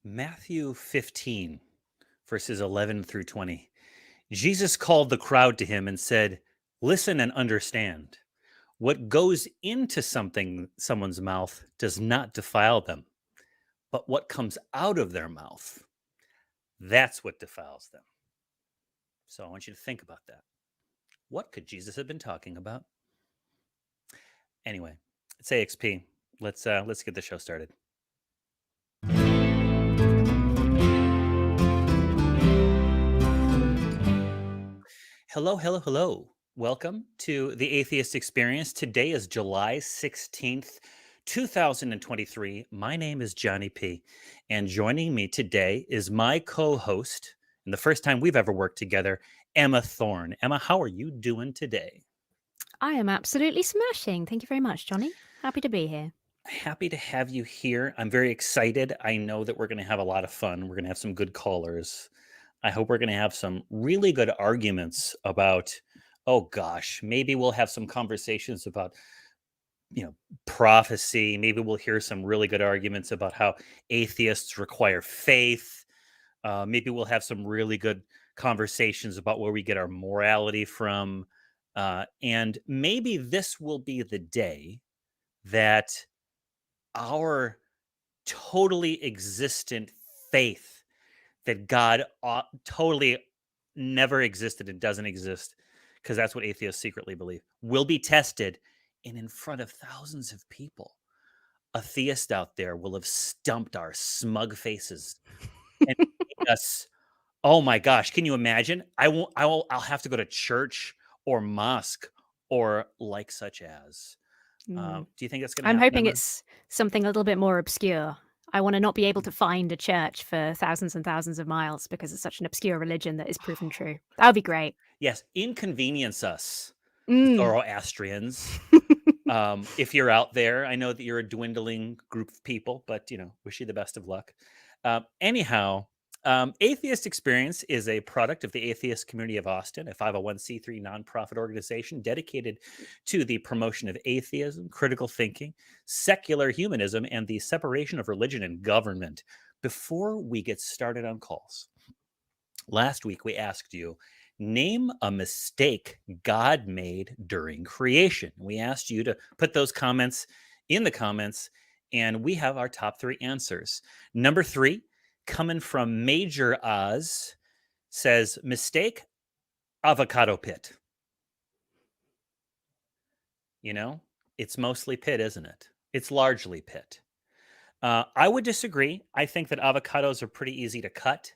Matthew 15, verses 11 through 20. Jesus called the crowd to him and said, "Listen and understand. What goes into someone's mouth does not defile them, but what comes out of their mouth, that's what defiles them." So I want you to think about that. What could Jesus have been talking about? Anyway, it's AXP. Let's get the show started. Hello, hello, hello. Welcome to the Atheist Experience. Today is July 16th, 2023. My name is Johnny P. And joining me today is my co-host, and the first time we've ever worked together, Emma Thorne. Emma, how are you doing today? I am absolutely smashing. Thank you very much, Johnny. Happy to be here. Happy to have you here. I'm very excited. I know that we're going to have a lot of fun. We're going to have some good callers. I hope we're going to have some really good arguments about, oh gosh, maybe we'll have some conversations about, prophecy. Maybe we'll hear some really good arguments about how atheists require faith. Maybe we'll have some really good conversations about where we get our morality from. And maybe this will be the day that our totally existent faith that God totally never existed and doesn't exist, because that's what atheists secretly believe, will be tested. And in front of thousands of people, a theist out there will have stumped our smug faces and made us, oh my gosh, can you imagine? I'll have to go to church or mosque or like such as. Do you think that's going to I'm happen, hoping Emma? it's something a little bit more obscure. I want to not be able to find a church for thousands and thousands of miles because it's such an obscure religion that is proven true. That would be great. Yes, inconvenience us, Mm. Zoroastrians. If you're out there, I know that you're a dwindling group of people, but wish you the best of luck. Anyhow, Atheist Experience is a product of the Atheist Community of Austin, a 501c3 nonprofit organization dedicated to the promotion of atheism, critical thinking, secular humanism, and the separation of religion and government. Before we get started on calls, last week we asked you, name a mistake God made during creation. We asked you to put those comments in the comments, and we have our top 3 answers. Number 3, coming from Major Oz, says, mistake, avocado pit. It's mostly pit, isn't it? It's largely pit. I would disagree. I think that avocados are pretty easy to cut.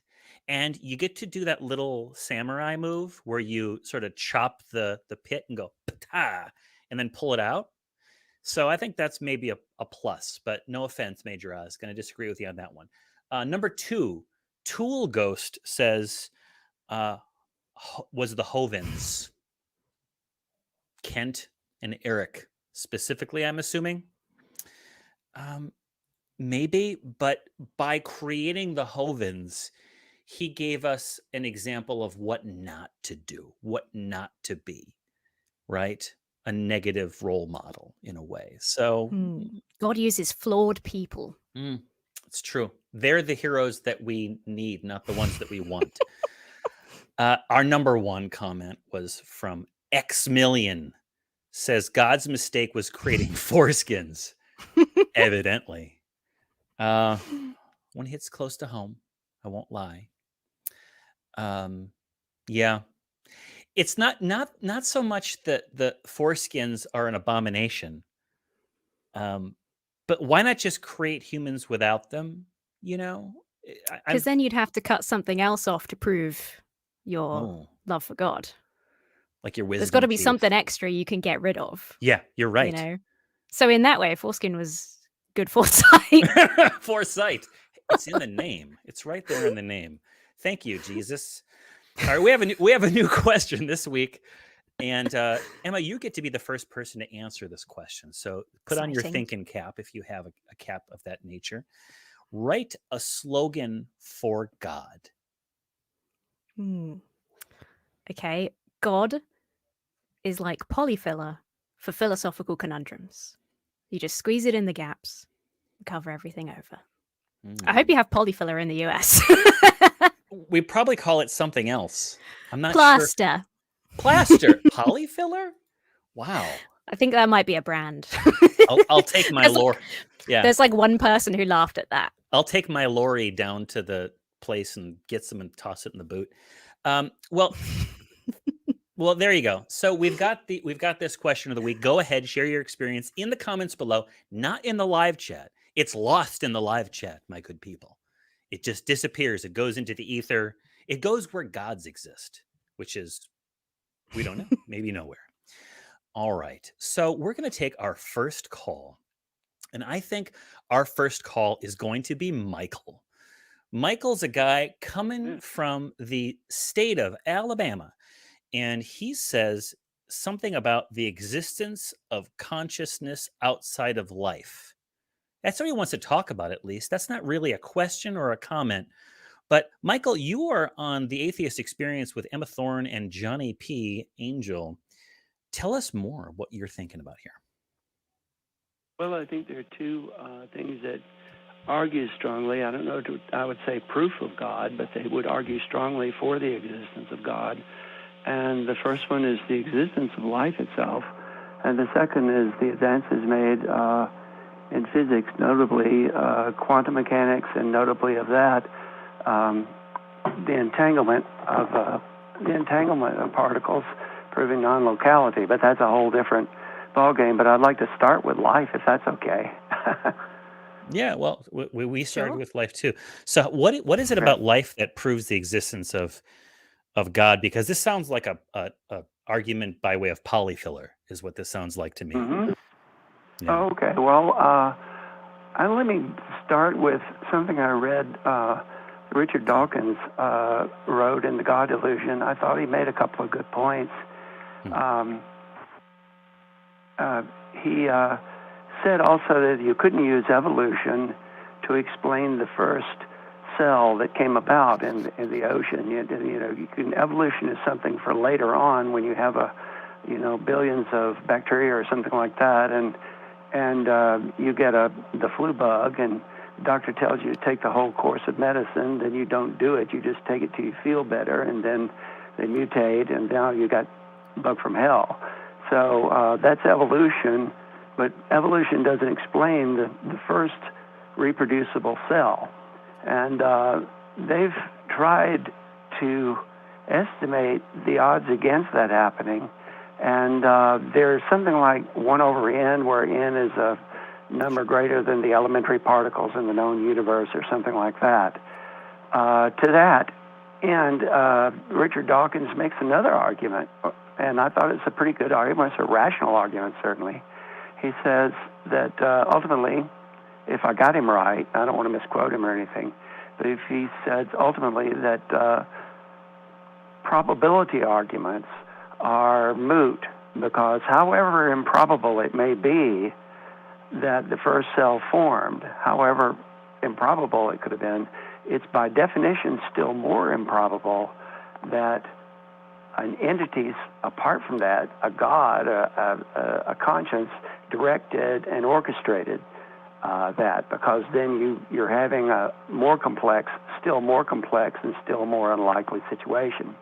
And you get to do that little samurai move where you sort of chop the pit and go, pata, and then pull it out. So I think that's maybe a plus, but no offense, Major Oz. Going to disagree with you on that one. Number 2, Tool Ghost says, was the Hovens. Kent and Eric specifically, I'm assuming. Maybe, but by creating the Hovens, he gave us an example of what not to do, what not to be, right? A negative role model in a way. So God uses flawed people. It's true. They're the heroes that we need, not the ones that we want. Our number 1 comment was from X Million. Says God's mistake was creating foreskins. Evidently. One hits close to home. I won't lie. Yeah. It's not so much that the foreskins are an abomination. But why not just create humans without them? Because then you'd have to cut something else off to prove your love for God. Like your wisdom. There's got to be teeth. something extra you can get rid of. Yeah, you're right. So in that way, foreskin was good foresight. Foresight. It's in the name. It's right there in the name. Thank you, Jesus. All right, we have a new question this week, and Emma, you get to be the first person to answer this question. So put on your thinking cap if you have a cap of that nature. Write a slogan for God. Okay, God is like polyfiller for philosophical conundrums. You just squeeze it in the gaps and cover everything over. I hope you have polyfiller in the US. We probably call it something else. I'm not sure. Plaster. Plaster. Polyfiller? Wow. I think that might be a brand. I'll take my lorry. Yeah. There's like one person who laughed at that. I'll take my lorry down to the place and get some and toss it in the boot. Well, there you go. So we've got this question of the week. Go ahead, share your experience in the comments below, not in the live chat. It's lost in the live chat, my good people. It just disappears. It goes into the ether. It goes where gods exist, which is, we don't know, maybe nowhere. All right. So we're going to take our first call. And I think our first call is going to be Michael. Michael's a guy coming from the state of Alabama. And he says something about the existence of consciousness outside of life. That's what he wants to talk about, at least. That's not really a question or a comment. But Michael, you are on the Atheist Experience with Emma Thorne and Johnny P. Angel. Tell us more what you're thinking about here. Well, I think there are two things that argue strongly. I don't know, I would say proof of God, but they would argue strongly for the existence of God. And the first one is the existence of life itself. And the second is the advances made in physics, notably quantum mechanics, and notably of that, the entanglement of particles proving non-locality. But that's a whole different ballgame. But I'd like to start with life, if that's okay. Yeah, well, we started with life too. So what is it about life that proves the existence of God? Because this sounds like a argument by way of polyfiller, is what this sounds like to me. Mm-hmm. Yeah. Okay. Well, let me start with something I read. Richard Dawkins wrote in The God Delusion. I thought he made a couple of good points. He said also that you couldn't use evolution to explain the first cell that came about in the ocean. Evolution is something for later on when you have billions of bacteria or something like that, and you get the flu bug, and the doctor tells you to take the whole course of medicine. Then you don't do it. You just take it till you feel better, and then they mutate, and now you got bug from hell. So that's evolution, but evolution doesn't explain the first reproducible cell. And they've tried to estimate the odds against that happening. And there's something like 1 over n, where n is a number greater than the elementary particles in the known universe, or something like that. To that end, Richard Dawkins makes another argument, and I thought it's a pretty good argument. It's a rational argument, certainly. He says that ultimately, if I got him right, I don't want to misquote him or anything, but if he says ultimately that probability arguments are moot, because however improbable it may be that the first cell formed, however improbable it could have been, it's by definition still more improbable that an entity apart from that, a God, a conscience, directed and orchestrated that, because then you're having a still more complex and still more unlikely situation.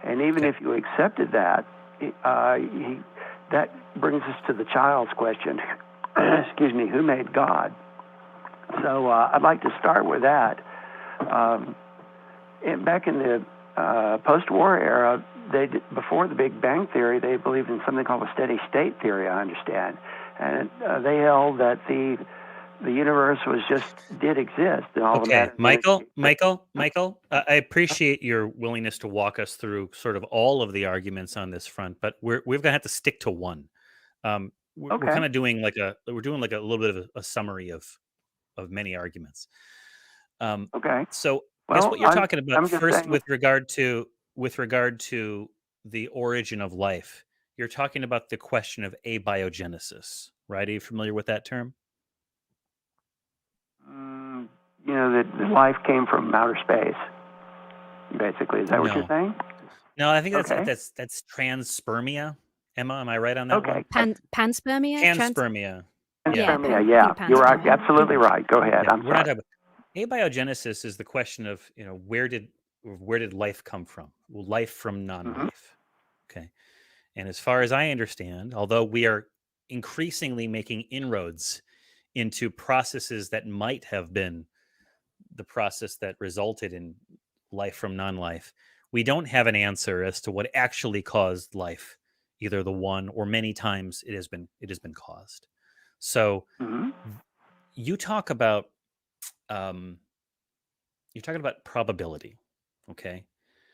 And even if you accepted that, that brings us to the child's question. Excuse me, who made God? So I'd like to start with that. Back in the post-war era, before the Big Bang Theory, they believed in something called a steady state theory, I understand. And they held that the universe did exist. And all okay, Michael, I appreciate your willingness to walk us through sort of all of the arguments on this front, but we're going to have to stick to one. We're kind of doing like a little bit of a summary of many arguments. Okay. So I guess what you're talking about first, with regard to the origin of life, you're talking about the question of abiogenesis, right? Are you familiar with that term? That life came from outer space, basically. Is that what you're saying? No, I think that's transpermia. Emma, am I right on that one? Panspermia? Panspermia. Yeah, you're right. Absolutely right. Go ahead. I'm sorry. abiogenesis is the question of, where did life come from? Well, life from non-life. Okay. And as far as I understand, although we are increasingly making inroads into processes that might have been the process that resulted in life from non-life, we don't have an answer as to what actually caused life, either the one or many times it has been caused. So Hmm. you talk about you're talking about probability, okay?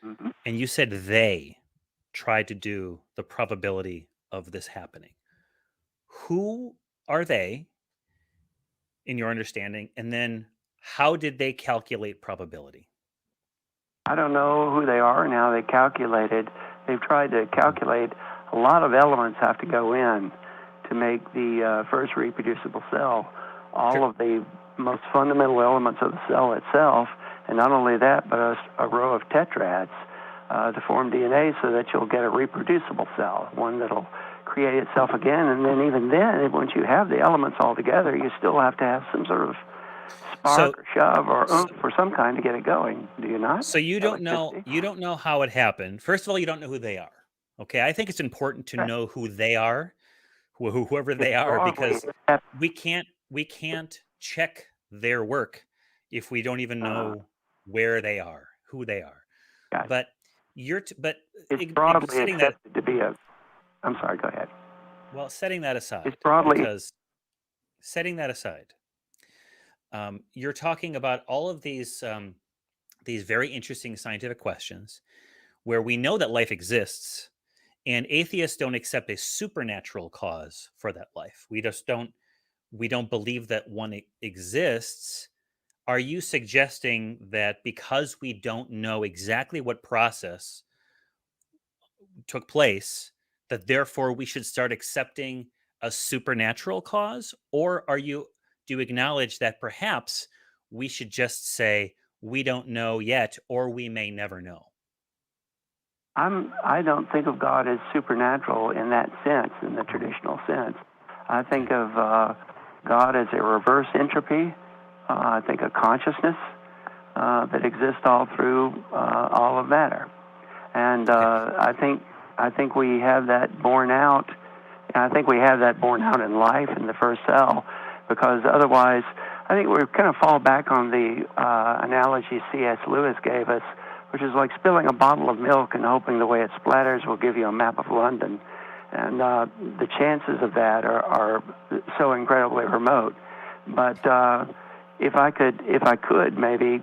Hmm. And you said they tried to do the probability of this happening. Who are they, in your understanding? And then how did they calculate probability? I don't know who they are and how they calculated. They've tried to calculate a lot of elements have to go in to make the first reproducible cell. All Sure. of the most fundamental elements of the cell itself, and not only that, but a row of tetrads to form DNA so that you'll get a reproducible cell, one that'll create itself again. And then even then, once you have the elements all together, you still have to have some sort of So spark or shove or oomph or some kind to get it going. Do you not? so you don't know Electricity? how it happened. First of all, you don't know who they are. Okay, I think it's important to know who they are, whoever It's they are, broadly because we can't check their work if we don't even uh, know where they are, who they are. gotcha. But It's broadly setting that accepted to be a. I'm sorry. Go ahead. setting that It's aside, broadly. you're talking about all of these very interesting scientific questions where we know that life exists, and atheists don't accept a supernatural cause for that life. We don't believe that one exists. Are you suggesting that because we don't know exactly what process took place, that therefore we should start accepting a supernatural cause? Or do you acknowledge that perhaps we should just say we don't know yet, or we may never know? I don't think of God as supernatural in that sense, in the traditional sense. I think Okay. of God as a reverse entropy. I think of consciousness that exists all through all of matter, and Okay. I think we have that borne out. And I think we have that borne out in life in the first cell, because otherwise, I think we kind of fall back on the analogy C.S. Lewis gave us, which is like spilling a bottle of milk and hoping the way it splatters will give you a map of London. And the chances of that are so incredibly remote. But if I could maybe,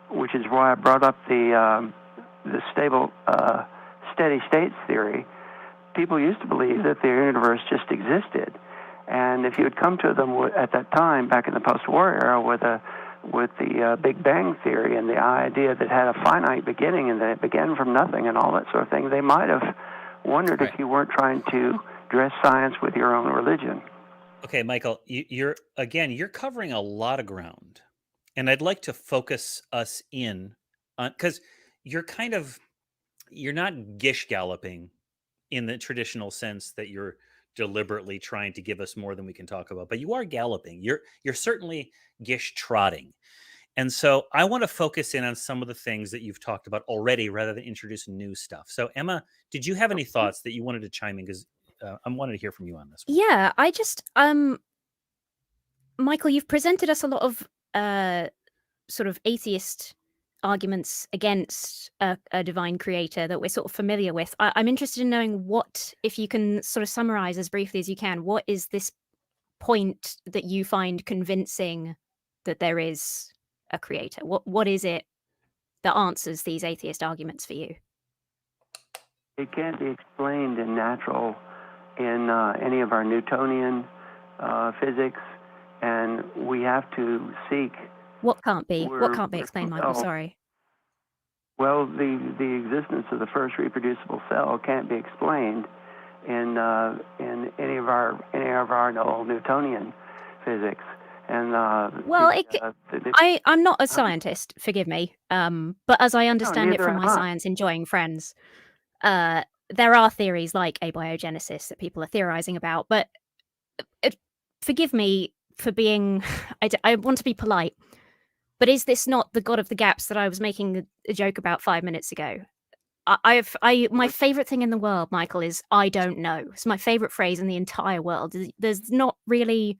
which is why I brought up the steady states theory. People used to believe that the universe just existed, and if you had come to them at that time, back in the post-war era, with the Big Bang theory and the idea that it had a finite beginning and that it began from nothing and all that sort of thing, they might have wondered Right. if you weren't trying to dress science with your own religion. Okay, Michael, you're covering a lot of ground, and I'd like to focus us in on, because you're not gish galloping in the traditional sense that you're deliberately trying to give us more than we can talk about, but you are galloping. You're certainly gish trotting. And so I want to focus in on some of the things that you've talked about already rather than introduce new stuff. So Emma, did you have any thoughts that you wanted to chime in? Because I wanted to hear from you on this one. Yeah, I just Michael, you've presented us a lot of sort of atheist arguments against a divine creator that we're sort of familiar with. I'm interested in knowing what, if you can sort of summarize as briefly as you can, what is this point that you find convincing that there is a creator? What is it that answers these atheist arguments for you? It can't be explained in any of our Newtonian physics, and we have to seek. What can't be? What We're can't be explained, Michael? compelled. Sorry. Well, the existence of the first reproducible cell can't be explained in any of our old Newtonian physics. And Well, I'm not a scientist, forgive me. But as I understand it neither from am my I. science enjoying friends, there are theories like abiogenesis that people are theorizing about. But forgive me for being, I want to be polite, But is this not the God of the gaps that I was making a joke about 5 minutes ago? My favorite thing in the world, Michael, is I don't know. It's my favorite phrase in the entire world. There's not really,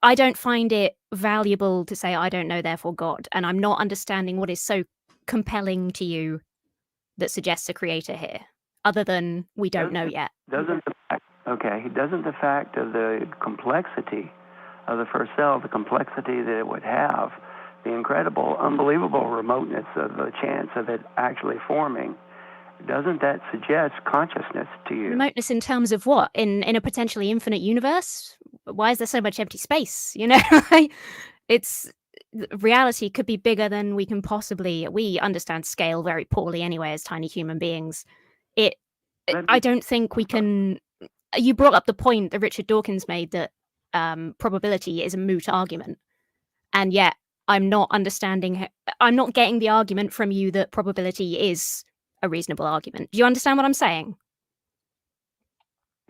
I don't find it valuable to say I don't know, therefore God. And I'm not understanding what is so compelling to you that suggests a creator here, other than we don't know yet. Doesn't the fact of the complexity of the first cell, the complexity that it would have, the incredible, unbelievable remoteness of the chance of it actually forming, doesn't that suggest consciousness to you? Remoteness in terms of what? In a potentially infinite universe? Why is there so much empty space? You know, it's reality could be bigger than we can possibly. We understand scale very poorly anyway as tiny human beings. I don't think we can. You brought up the point that Richard Dawkins made that probability is a moot argument, and yet I'm not understanding. I'm not getting the argument from you that probability is a reasonable argument. Do you understand what I'm saying?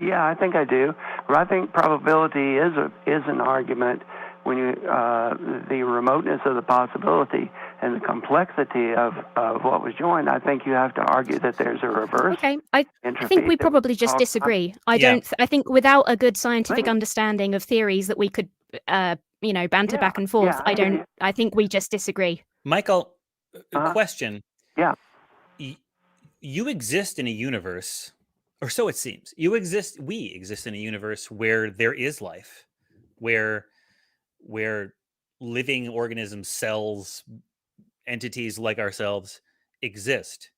Yeah, I think I do. Well, I think probability is an argument when you the remoteness of the possibility and the complexity of what was joined. I think you have to argue that there's a reverse. Okay, I think we probably just disagree. I think without a good scientific understanding of theories that we could banter back and forth, I think we just disagree. Michael, question. Yeah. You exist in a universe, or so it seems. We exist in a universe where there is life, where living organisms, cells, entities like ourselves exist.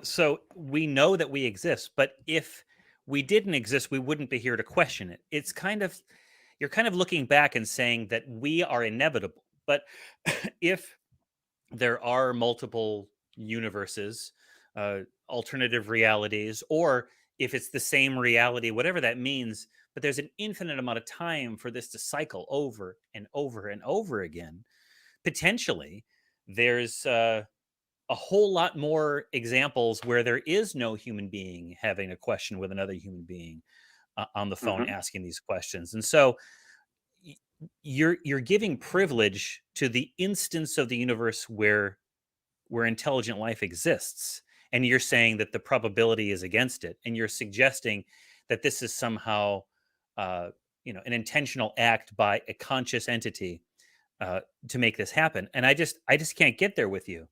So we know that we exist, but if we didn't exist, we wouldn't be here to question it. It's you're kind of looking back and saying that we are inevitable. But if there are multiple universes, alternative realities, or if it's the same reality, whatever that means, but there's an infinite amount of time for this to cycle over and over and over again, potentially there's a whole lot more examples where there is no human being having a question with another human being on the phone asking these questions. And so you're giving privilege to the instance of the universe where intelligent life exists, and you're saying that the probability is against it, and you're suggesting that this is somehow an intentional act by a conscious entity to make this happen. And I just can't get there with you.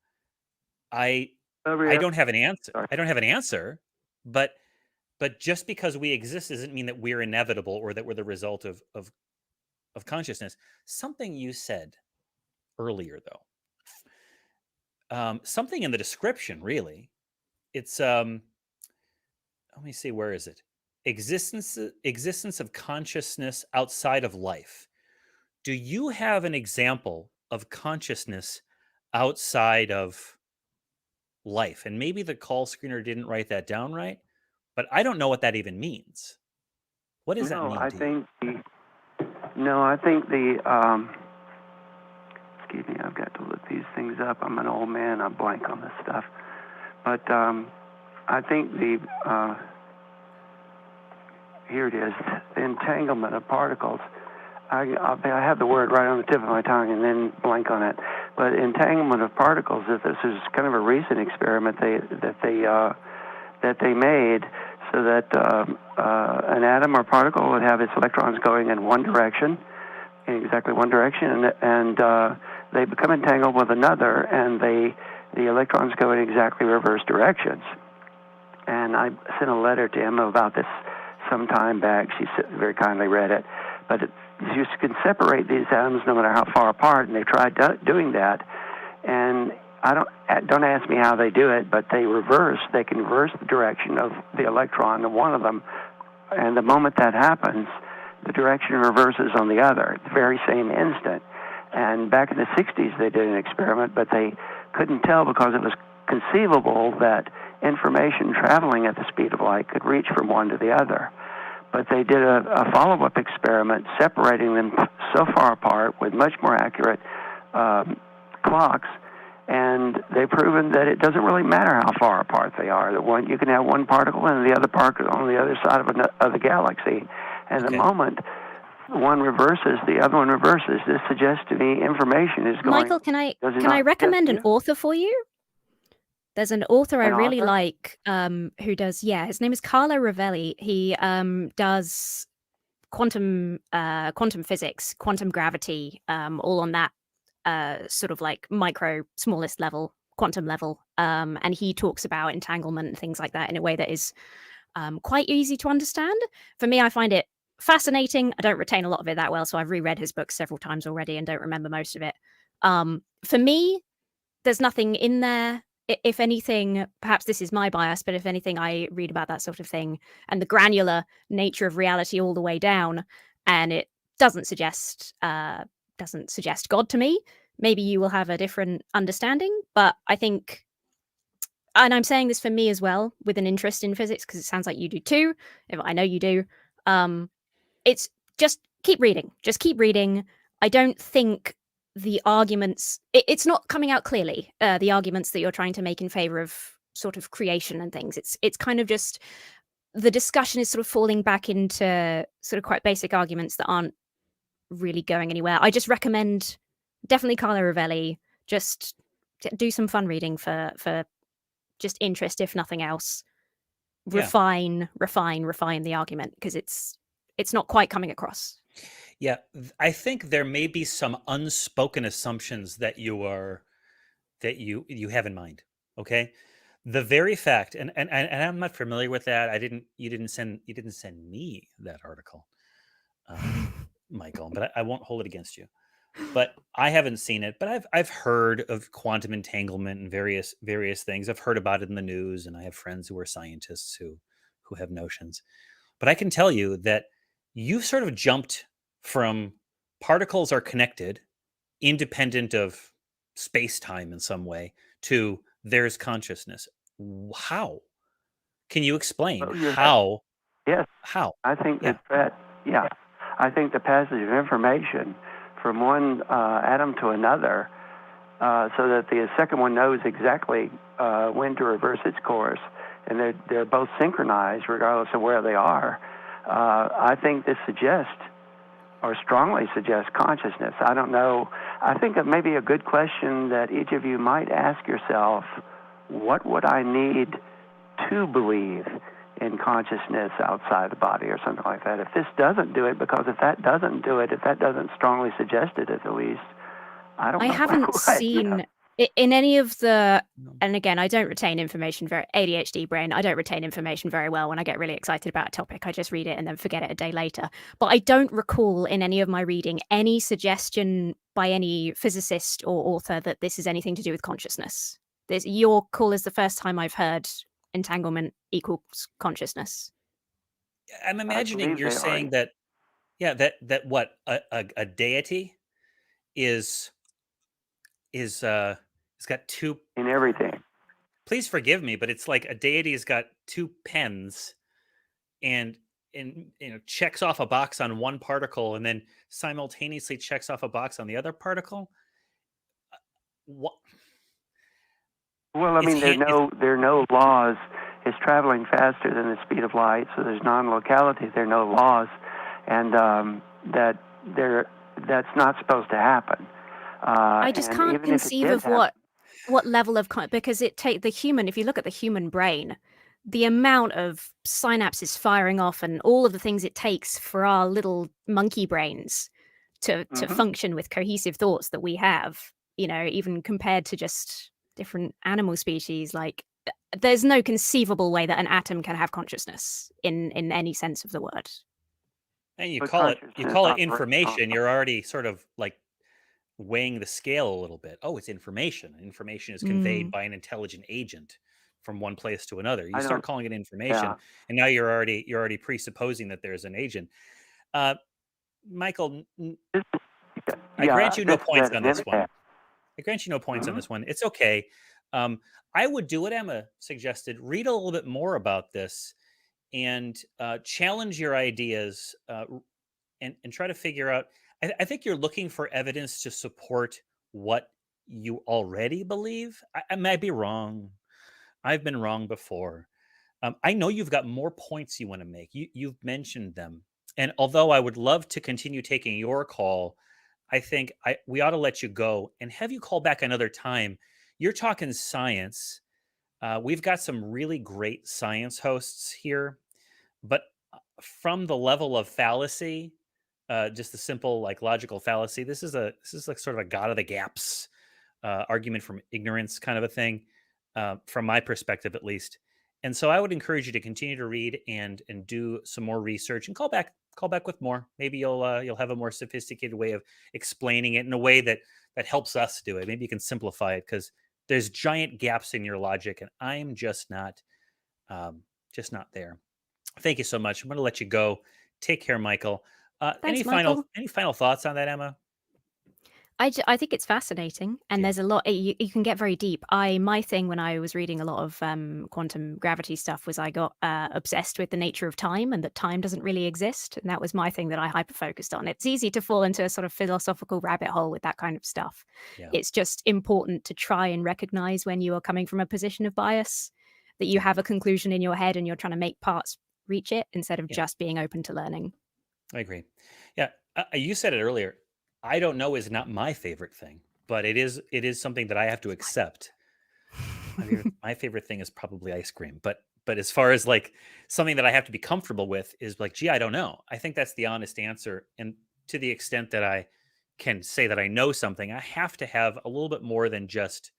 I don't have an answer. I don't have an answer, but just because we exist doesn't mean that we're inevitable or that we're the result of consciousness. Something you said earlier, though, something in the description, really, it's let me see, where is it? Existence of consciousness outside of life. Do you have an example of consciousness outside of life? And maybe the call screener didn't write that down right, but I don't know what that even means. What does that mean? I think excuse me, I've got to look these things up. I'm an old man. I blank on this stuff. But I think here it is, the entanglement of particles. I have the word right on the tip of my tongue and then blank on it. But entanglement of particles, this is kind of a recent experiment that they made, so that an atom or particle would have its electrons going in one direction, in exactly one direction, and they become entangled with another, and the electrons go in exactly reverse directions. And I sent a letter to Emma about this some time back. She very kindly read it. But you can separate these atoms no matter how far apart, and they tried doing that. And don't ask me how they do it, but they can reverse the direction of the electron of one of them. And the moment that happens, the direction reverses on the other, the very same instant. And back in the 60s, they did an experiment, but they couldn't tell because it was conceivable that information traveling at the speed of light could reach from one to the other. But they did a follow-up experiment separating them so far apart with much more accurate clocks, and they've proven that it doesn't really matter how far apart they are. That you can have one particle and the other particle on the other side of the galaxy, and the moment one reverses, the other one reverses. This suggests to me information is going. Michael, can I does it can I not recommend suggest an to you? author for you? There's an author I An really author? like who does, his name is Carlo Rovelli. He does quantum physics, quantum gravity, all on that sort of like smallest level, quantum level. And he talks about entanglement and things like that in a way that is quite easy to understand. For me, I find it fascinating. I don't retain a lot of it that well, so I've reread his book several times already and don't remember most of it. For me, there's nothing in there. If anything, perhaps this is my bias, but if anything, I read about that sort of thing and the granular nature of reality all the way down, and it doesn't suggest God to me. Maybe you will have a different understanding, but I think, and I'm saying this for me as well, with an interest in physics, because it sounds like you do too. If I know you do, it's just keep reading. Just keep reading. I don't think the arguments, it's not coming out clearly, the arguments that you're trying to make in favor of sort of creation and things. It's kind of just, the discussion is sort of falling back into sort of quite basic arguments that aren't really going anywhere. I just recommend definitely Carlo Rovelli. Just do some fun reading for just interest, if nothing else. Yeah. Refine the argument, because it's not quite coming across. Yeah, I think there may be some unspoken assumptions that you have in mind. Okay, the very fact, and I'm not familiar with that. You didn't send me that article, Michael, but I won't hold it against you. But I haven't seen it. But I've heard of quantum entanglement and various things. I've heard about it in the news, and I have friends who are scientists who have notions. But I can tell you that you've sort of jumped from particles are connected, independent of space-time in some way, to there's consciousness. How? Can you explain Well, how? Yes, How? I think Yeah. I think the passage of information from one atom to another, so that the second one knows exactly when to reverse its course, and they're both synchronized regardless of where they are. I think this suggests, or strongly suggests, consciousness. I don't know. I think it may be a good question that each of you might ask yourself: what would I need to believe in consciousness outside the body, or something like that? If this doesn't do it, because if that doesn't do it, if that doesn't strongly suggest it, at the least, I don't know. I haven't seen in any of the, and again, I don't retain information very, ADHD brain, I don't retain information very well. When I get really excited about a topic, I just read it and then forget it a day later. But I don't recall in any of my reading any suggestion by any physicist or author that this is anything to do with consciousness. Your call is the first time I've heard entanglement equals consciousness. I'm imagining you're saying that, that what a deity is it's got two. In everything. Please forgive me, but it's like a deity has got two pens, and checks off a box on one particle, and then simultaneously checks off a box on the other particle. What? Well, I mean, there are no laws. It's traveling faster than the speed of light, so there's non-locality. There are no laws, and that's not supposed to happen. I just can't conceive of what level of, because the human, if you look at the human brain, the amount of synapses firing off and all of the things it takes for our little monkey brains to function with cohesive thoughts that we have, even compared to just different animal species, like there's no conceivable way that an atom can have consciousness in any sense of the word. And you call it information, you're already sort of like weighing the scale a little bit. Oh, it's information. Information is conveyed by an intelligent agent from one place to another. You start calling it information, and now you're already presupposing that there's an agent. Michael, I grant you no points on this one. I grant you no points on this one. It's okay. I would do what Emma suggested. Read a little bit more about this and challenge your ideas and try to figure out. I think you're looking for evidence to support what you already believe. I might be wrong. I've been wrong before. I know you've got more points you want to make. You've mentioned them. And although I would love to continue taking your call, I think we ought to let you go and have you call back another time. You're talking science. We've got some really great science hosts here, but from the level of fallacy, just the simple like logical fallacy, this is like sort of a God of the gaps argument from ignorance kind of a thing, from my perspective at least. And so I would encourage you to continue to read and do some more research and call back with more. Maybe you'll have a more sophisticated way of explaining it in a way that helps us do it. Maybe you can simplify it because there's giant gaps in your logic, and I'm just not there. Thank you so much. I'm going to let you go. Take care, Michael. Any Thanks, Michael. final thoughts on that, Emma? I think it's fascinating, and Yeah. there's a lot. You can get very deep. My thing when I was reading a lot of quantum gravity stuff was I got obsessed with the nature of time and that time doesn't really exist, and that was my thing that I hyper focused on. It's easy to fall into a sort of philosophical rabbit hole with that kind of stuff. Yeah. It's just important to try and recognize when you are coming from a position of bias, that you have a conclusion in your head and you're trying to make parts reach it instead of just being open to learning. I agree. Yeah, you said it earlier. I don't know is not my favorite thing, but it is something that I have to accept. My favorite thing is probably ice cream, but as far as like something that I have to be comfortable with is like, gee, I don't know. I think that's the honest answer. And to the extent that I can say that I know something, I have to have a little bit more than just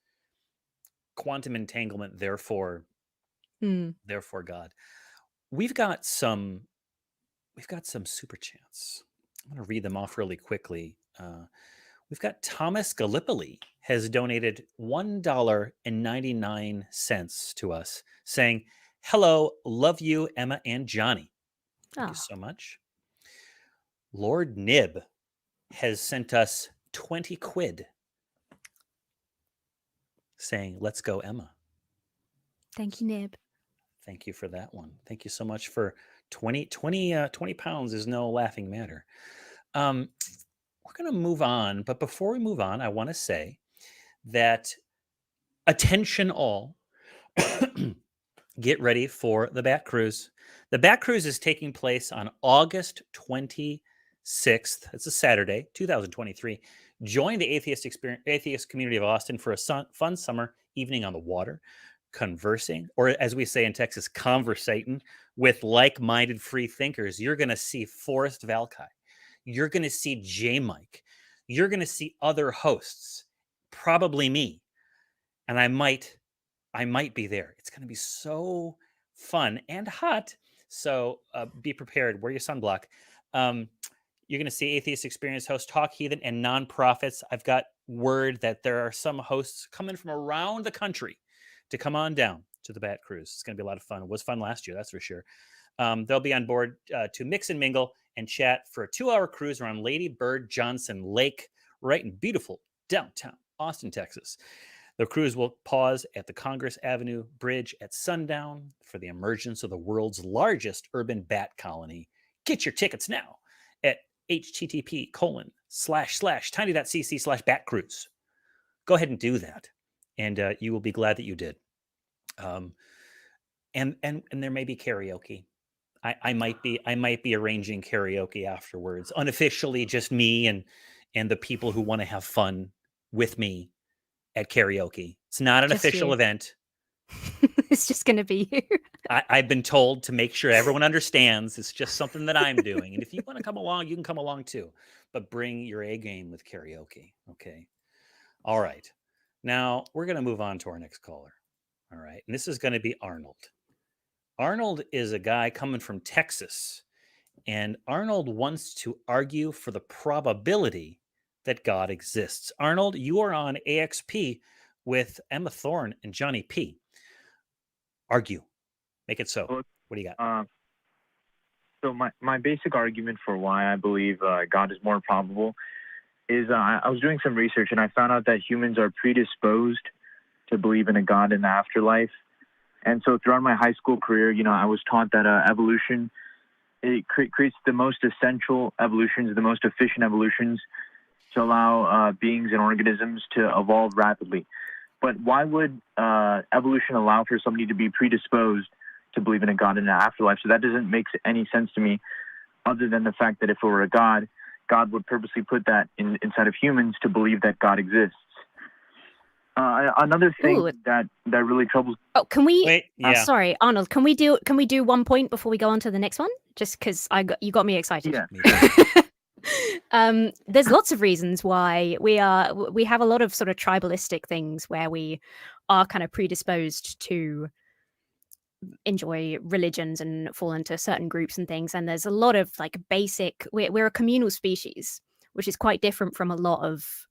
quantum entanglement. Therefore God. We've got some super chats. I'm going to read them off really quickly. We've got Thomas Gallipoli has donated $1.99 to us, saying, "Hello, love you, Emma and Johnny." Thank you so much. Lord Nib has sent us 20 quid, saying, "Let's go, Emma." Thank you, Nib. Thank you for that one. Thank you so much for 20 pounds is no laughing matter. We're going to move on, but before we move on, I want to say that attention all, get ready for the Bat Cruise. The Bat Cruise is taking place on August 26th. It's a Saturday, 2023. Join the Atheist Community of Austin for a fun summer evening on the water, conversing, or as we say in Texas, conversating with like-minded free thinkers. You're going to see Forrest Valkai. You're going to see J. Mike. You're going to see other hosts, probably me. And I might be there. It's going to be so fun and hot. So be prepared. Wear your sunblock. You're going to see Atheist Experience host Talk Heathen and nonprofits. I've got word that there are some hosts coming from around the country to come on down to the Bat Cruise. It's going to be a lot of fun. It was fun last year, that's for sure. They'll be on board to mix and mingle and chat for a 2-hour cruise around Lady Bird Johnson Lake, right in beautiful downtown Austin, Texas. The cruise will pause at the Congress Avenue Bridge at sundown for the emergence of the world's largest urban bat colony. Get your tickets now at http://tiny.cc/batcruise. Go ahead and do that, and you will be glad that you did. And there may be karaoke. I might be arranging karaoke afterwards, unofficially, just me and the people who want to have fun with me at karaoke. It's not an official event. It's just going to be you. I've been told to make sure everyone understands it's just something that I'm doing. And if you want to come along, you can come along too. But bring your A game with karaoke. Okay. All right. Now we're going to move on to our next caller. All right. And this is going to be Arnold. Arnold is a guy coming from Texas. And Arnold wants to argue for the probability that God exists. Arnold, you are on AXP with Emma Thorne and Johnny P. Argue. Make it so. What do you got? So my basic argument for why I believe God is more probable is I was doing some research and I found out that humans are predisposed to believe in a God in the afterlife. And so throughout my high school career, I was taught that evolution, it creates the most essential evolutions, the most efficient evolutions to allow beings and organisms to evolve rapidly. But why would evolution allow for somebody to be predisposed to believe in a God in the afterlife? So that doesn't make any sense to me. other than the fact that if it were a God, God would purposely put that inside of humans to believe that God exists. Another thing Ooh. that really troubles. Oh, can we? Wait, yeah. Sorry, Arnold. Can we do 1 point before we go on to the next one? Just because you got me excited. Yeah. Me too. There's lots of reasons why we have a lot of sort of tribalistic things where we are kind of predisposed to enjoy religions and fall into certain groups and things. And there's a lot of like basic. We're a communal species, which is quite different from a lot of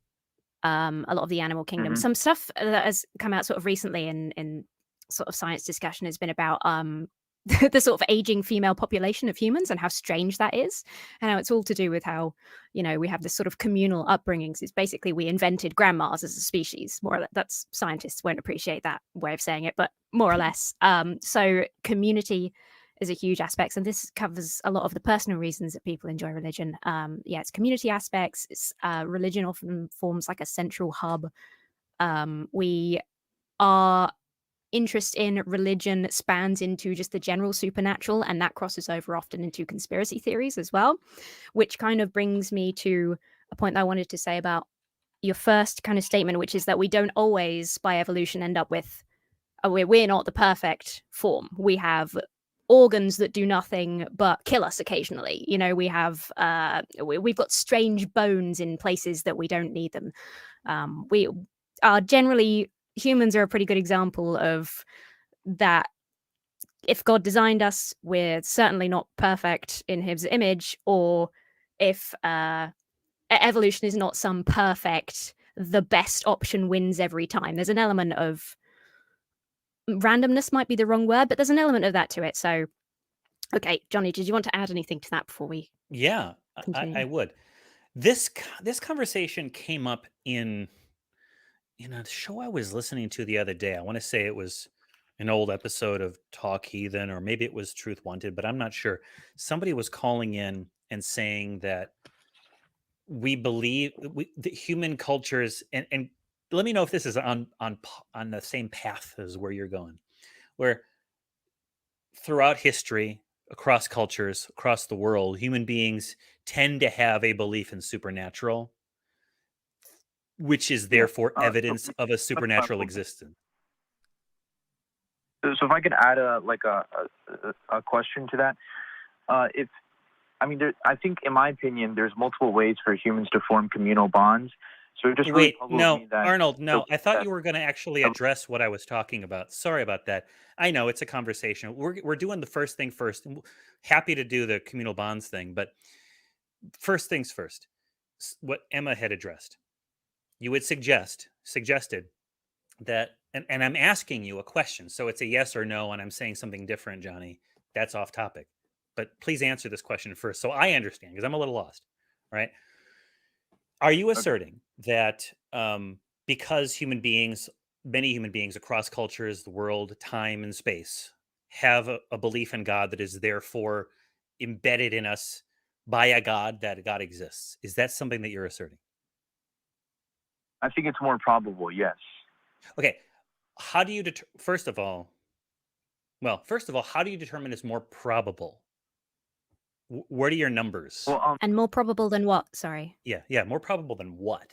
the animal kingdom. Mhm. Some stuff that has come out sort of recently in sort of science discussion has been about the sort of aging female population of humans and how strange that is, and how it's all to do with how, you know, we have this sort of communal upbringings. It's basically we invented grandmas as a species, more or less. That's, scientists won't appreciate that way of saying it, but more or less. So community is a huge aspect, and this covers a lot of the personal reasons that people enjoy religion. It's community aspects. It's religion often forms like a central hub. We are interest in religion spans into just the general supernatural, and that crosses over often into conspiracy theories as well, which kind of brings me to a point that I wanted to say about your first kind of statement, which is that we don't always by evolution end up with we're not the perfect form. We have organs that do nothing but kill us occasionally. You know, we have we've got strange bones in places that we don't need them. We are generally, humans are a pretty good example of that. If God designed us, we're certainly not perfect in his image, or if evolution is not some perfect, the best option wins every time. There's an element of randomness, might be the wrong word, but there's an element of that to it. So, okay, Johnny, did you want to add anything to that before we Yeah, continue? I would. This conversation came up in a show I was listening to the other day. I want to say it was an old episode of Talk Heathen, or maybe it was Truth Wanted, but I'm not sure. Somebody was calling in and saying that we believe the human cultures, and let me know if this is on the same path as where you're going, where throughout history, across cultures, across the world, human beings tend to have a belief in supernatural, which is therefore evidence of a supernatural existence. So if I could add a question to that, I think in my opinion, there's multiple ways for humans to form communal bonds. So it just really Wait, puzzles no, me that. Arnold, no. I thought that- you were going to actually address what I was talking about. Sorry about that. I know it's a conversation. We're doing the first thing first. Happy to do the communal bonds thing, but first things first. What Emma had addressed. You had suggested that, and I'm asking you a question, so it's a yes or no, and I'm saying something different, Johnny. That's off topic. But please answer this question first so I understand, because I'm a little lost. Right? Are you asserting that because many human beings across cultures, the world, time, and space, have a belief in God that is therefore embedded in us by a God, that God exists? Is that something that you're asserting? I think it's more probable, yes. Okay. How do you first of all, how do you determine it's more probable? What are your numbers? Well, And more probable than what? Sorry. Yeah, more probable than what?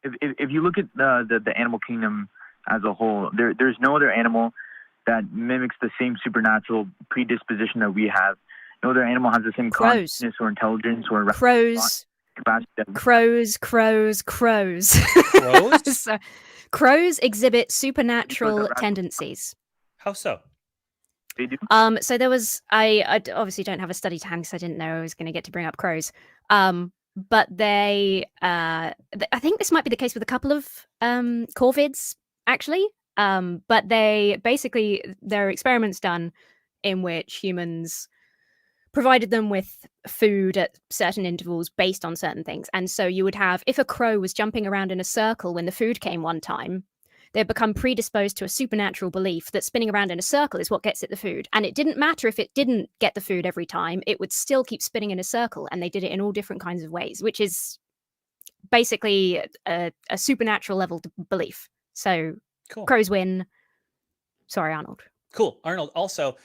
if you look at the animal kingdom as a whole, there's no other animal that mimics the same supernatural predisposition that we have. No other animal has the same Crows. consciousness or intelligence or Crows. capacity. Crows. Crows? So, crows exhibit supernatural tendencies. How so? They do. So there was, I obviously don't have a study to hand because I didn't know I was going to get to bring up crows. But they, I think this might be the case with a couple of corvids actually. But there are experiments done in which humans provided them with food at certain intervals based on certain things. And so you would have, if a crow was jumping around in a circle when the food came one time, they'd become predisposed to a supernatural belief that spinning around in a circle is what gets it the food. And it didn't matter if it didn't get the food every time, it would still keep spinning in a circle. And they did it in all different kinds of ways, which is basically a supernatural level belief. So Cool. crows win. Sorry, Arnold. Cool. Arnold, also,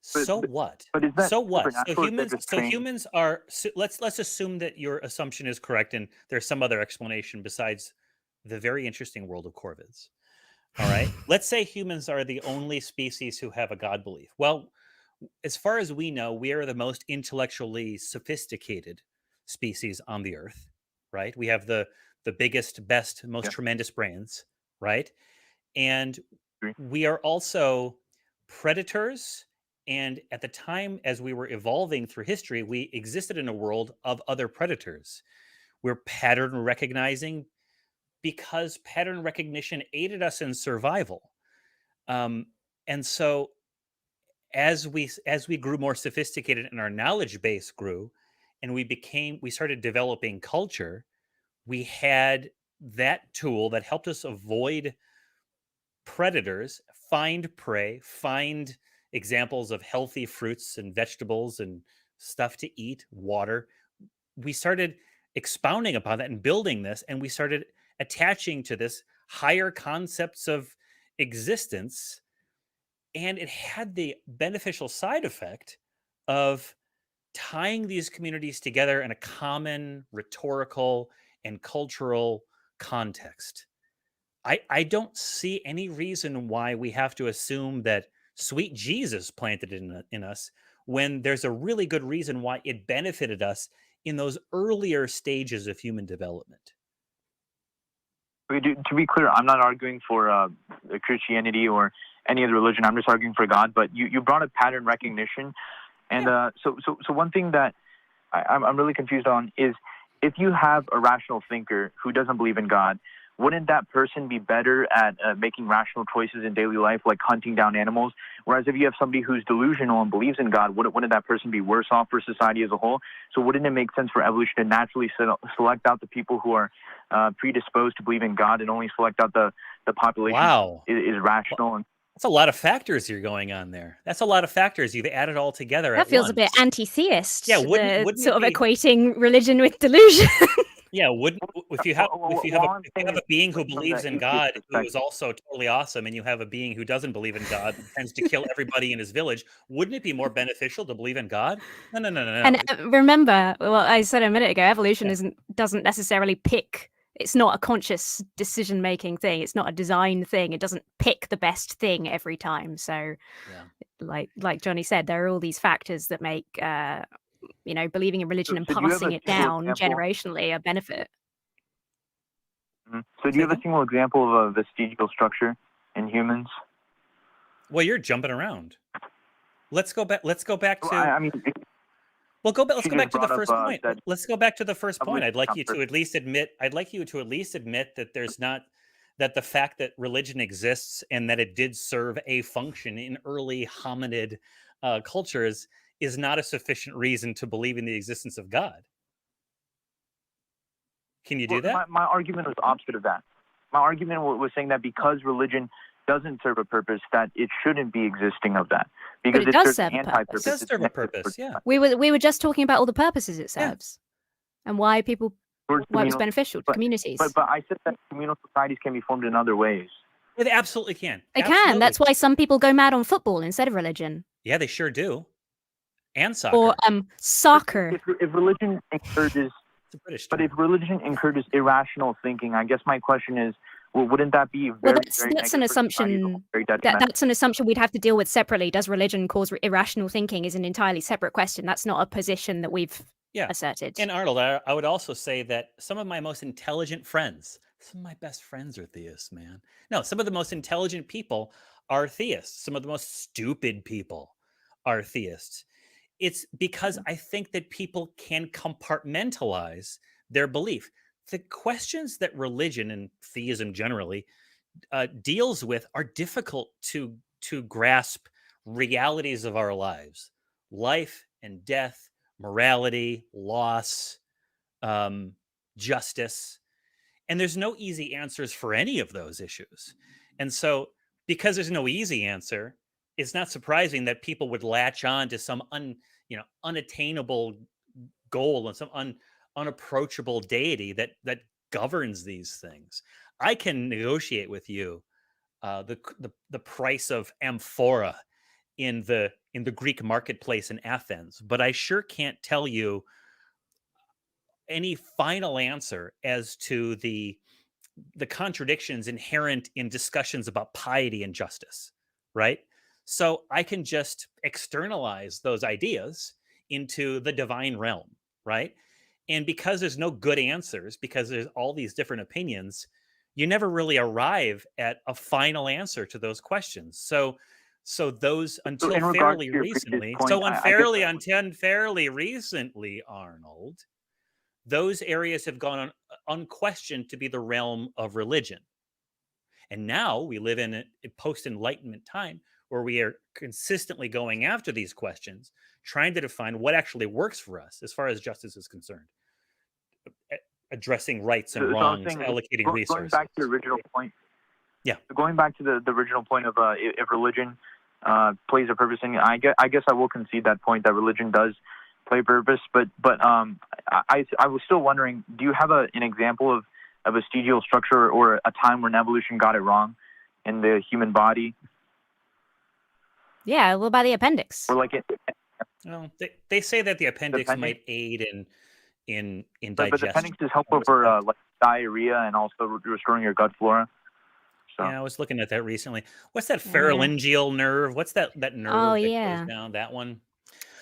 So what? But is that So what? So supernatural? Or is that humans. just So trained? humans are. So let's assume that your assumption is correct, and there's some other explanation besides the very interesting world of corvids. All right. Let's say humans are the only species who have a God belief. Well, as far as we know, we are the most intellectually sophisticated species on the earth, right? We have the biggest, best, most Yeah. tremendous brains, right? And Agree. we are also predators. And at the time, as we were evolving through history, we existed in a world of other predators. We're pattern recognizing because pattern recognition aided us in survival. And so as we grew more sophisticated and our knowledge base grew and we started developing culture, we had that tool that helped us avoid predators, find prey, find examples of healthy fruits and vegetables and stuff to eat, water. We started expounding upon that and building this, and we started attaching to this higher concepts of existence. And it had the beneficial side effect of tying these communities together in a common rhetorical and cultural context. I don't see any reason why we have to assume that sweet Jesus planted it in us when there's a really good reason why it benefited us in those earlier stages of human development. To be clear, I'm not arguing for Christianity or any other religion. I'm just arguing for God. But you brought up pattern recognition, and so one thing that I'm really confused on is if you have a rational thinker who doesn't believe in God, wouldn't that person be better at making rational choices in daily life, like hunting down animals? Whereas if you have somebody who's delusional and believes in God, wouldn't that person be worse off for society as a whole? So wouldn't it make sense for evolution to naturally select out the people who are predisposed to believe in God and only select out the population Wow. is rational? And That's a lot of factors you're going on there. That's a lot of factors. You've added all together That at feels once. a bit anti-theist. Yeah, wouldn't sort of it be, equating religion with delusion. yeah, wouldn't if you have I'm saying a is, being who from the believes in atheist God who is perspective. also totally awesome, and you have a being who doesn't believe in God and tends to kill everybody in his village, wouldn't it be more beneficial to believe in God? No. And remember, well, I said a minute ago, evolution Yeah. doesn't necessarily pick. It's not a conscious decision-making thing. It's not a design thing. It doesn't pick the best thing every time. So, Yeah. like Johnny said, there are all these factors that make believing in religion and So do you have passing a it single down example? generationally a benefit. So do you have a single example of a vestigial structure in humans? Well, you're jumping around. Let's go back. Let's go back to. I mean, Well, let's she go just back to the brought up, first point. that Let's go back to the first point. evolution I'd like comes you to first. at least admit. I'd like you to at least admit that there's not that the fact that religion exists and that it did serve a function in early hominid cultures is not a sufficient reason to believe in the existence of God. Can you do Well, that? my argument was opposite of that. My argument was saying that because religion doesn't serve a purpose, that it shouldn't be existing of that. Because it does serves serve an a purpose. anti-purpose. It does it's serve a negative purpose, for yeah. society. We were just talking about all the purposes it Yeah. serves and why it Towards was communal- beneficial to but- communities. But I said that communal societies can be formed in other ways. They absolutely can. They can. Absolutely. That's why some people go mad on football instead of religion. Yeah, they sure do. And soccer. Or soccer. If religion encourages, It's a British but term. if religion encourages irrational thinking, I guess my question is, well, wouldn't that be very, Well, very that's an negative for society as a assumption. whole, very detrimental? That's an assumption we'd have to deal with separately. Does religion cause irrational thinking? Is an entirely separate question. That's not a position that we've asserted. And Arnold, I would also say that some of my most intelligent friends, some of my best friends are theists, man. No, some of the most intelligent people are theists. Some of the most stupid people are theists. It's because I think that people can compartmentalize their belief. The questions that religion and theism generally deals with are difficult to grasp realities of our lives, life and death, morality, loss, justice. And there's no easy answers for any of those issues. And so, because there's no easy answer, it's not surprising that people would latch on to some unattainable goal and some unapproachable deity that governs these things. I can negotiate with you the price of amphora in the Greek marketplace in Athens, but I sure can't tell you any final answer as to the contradictions inherent in discussions about piety and justice, right? So I can just externalize those ideas into the divine realm, right? And because there's no good answers, because there's all these different opinions, you never really arrive at a final answer to those questions. So those until in regards fairly to your previous recently, point, so I guess unfairly, unfairly recently, Arnold, those areas have gone unquestioned to be the realm of religion. And now we live in a post-enlightenment time where we are consistently going after these questions, trying to define what actually works for us as far as justice is concerned, addressing rights and So I was wrongs, saying, allocating going resources. back to the original point. Yeah. Going back to the original point of if religion plays a purpose, and I guess I will concede that point that religion does play a purpose. But I was still wondering, do you have an example of a vestigial structure or a time when evolution got it wrong in the human body? Yeah, well, by the appendix. Or like Well, they say that the appendix might aid in but digestion. the appendix is helpful for like diarrhea and also restoring your gut flora. So. Yeah, I was looking at that recently. What's that pharyngeal nerve? What's that nerve that goes down? That one?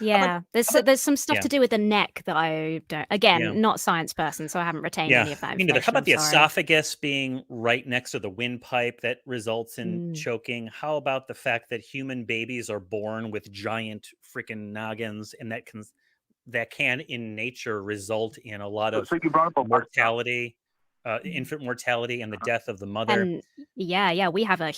Yeah, there's some stuff to do with the neck that I don't. Again, not a science person, so I haven't retained any of that information. How about the sorry. esophagus being right next to the windpipe that results in choking? How about the fact that human babies are born with giant freaking noggins, and that can in nature result in a lot of you brought up mortality, infant mortality, and the death of the mother. And we have a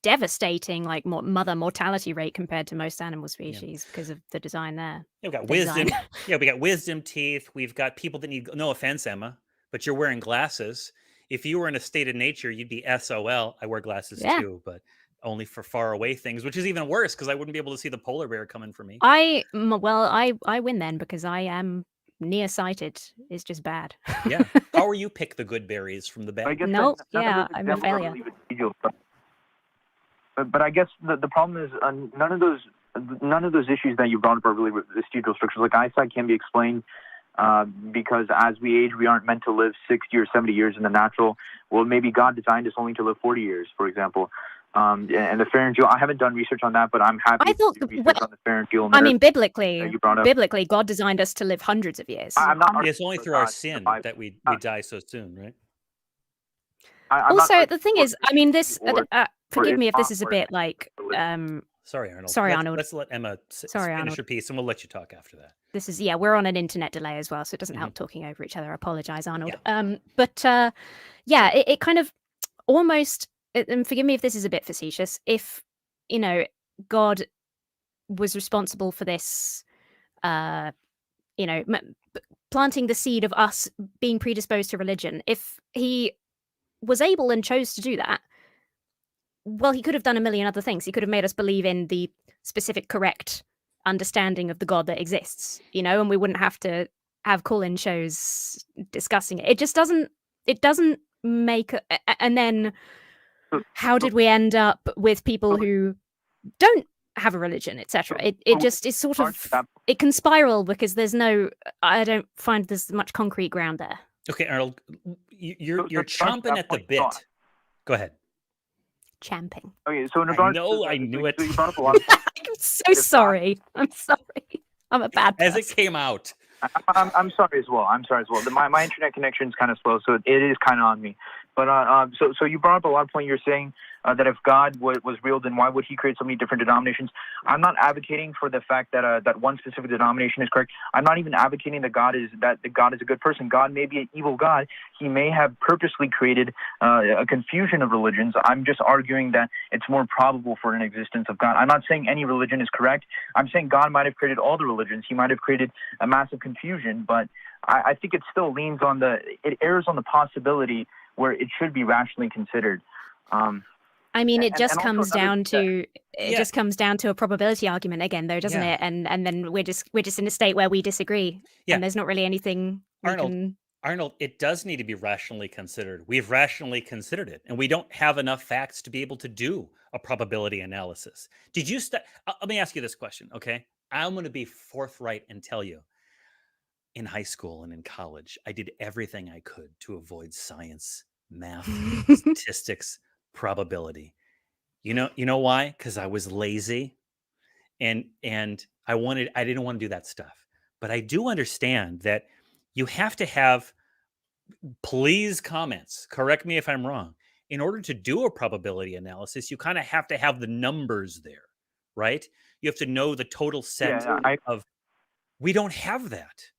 devastating mother mortality rate compared to most animal species because of the design there. Yeah, we got wisdom. Yeah, we got wisdom teeth. We've got people that need, no offense, Emma, but you're wearing glasses. If you were in a state of nature, you'd be SOL. I wear glasses too, but only for far away things, which is even worse because I wouldn't be able to see the polar bear coming for me. I win then because I am nearsighted. It's just bad. Yeah. How are you pick the good berries from the bad? No, I'm a failure. But I guess the problem is none of those issues that you brought up are really vestigial structures. Like eyesight can be explained because as we age, we aren't meant to live 60 or 70 years in the natural. Well, maybe God designed us only to live 40 years, for example. And the pharyngeal, I haven't done research on that, but I'm happy to do research on the pharyngeal nerve. I mean, biblically, God designed us to live hundreds of years. It's only through our sin that we die so soon, right? Also, the thing is, I mean, this. Forgive me if this is a bit like. Sorry, Arnold. Sorry, Arnold. Let's let Emma finish her piece, and we'll let you talk after that. This is we're on an internet delay as well, so it doesn't help talking over each other. I apologize, Arnold. Yeah. It kind of almost. And forgive me if this is a bit facetious. If God was responsible for this, planting the seed of us being predisposed to religion, if he was able and chose to do that, well, he could have done a million other things. He could have made us believe in the specific correct understanding of the God that exists, and we wouldn't have to have call-in shows discussing it. It just doesn't make and then how did we end up with people who don't have a religion, etc.? It just is sort of, it can spiral because I don't find there's much concrete ground there. Okay, Arnold, you're chomping at the bit. Go ahead. Champing. Okay, so in regards I knew it. So you brought up a lot of I'm so sorry. I'm sorry. I'm a bad person. As it came out. I'm sorry as well. My internet connection is kind of slow, so it is kind of on me. But so you brought up a lot of point. You're saying that if God was real, then why would He create so many different denominations? I'm not advocating for the fact that one specific denomination is correct. I'm not even advocating that God is a good person. God may be an evil God. He may have purposely created a confusion of religions. I'm just arguing that it's more probable for an existence of God. I'm not saying any religion is correct. I'm saying God might have created all the religions. He might have created a massive confusion, but I think it still leans on it errs on the possibility where it should be rationally considered. I mean, it just comes down to a probability argument again, though, doesn't it? And then we're just in a state where we disagree, and there's not really anything. Arnold, it does need to be rationally considered. We've rationally considered it, and we don't have enough facts to be able to do a probability analysis. Did you let me ask you this question, okay? I'm going to be forthright and tell you. In high school and in college, I did everything I could to avoid science, math, statistics, probability. You know why? Because I was lazy and I didn't want to do that stuff. But I do understand that you have to have, please comments, correct me if I'm wrong. In order to do a probability analysis, you kind of have to have the numbers there, right? You have to know the total set of, we don't have that.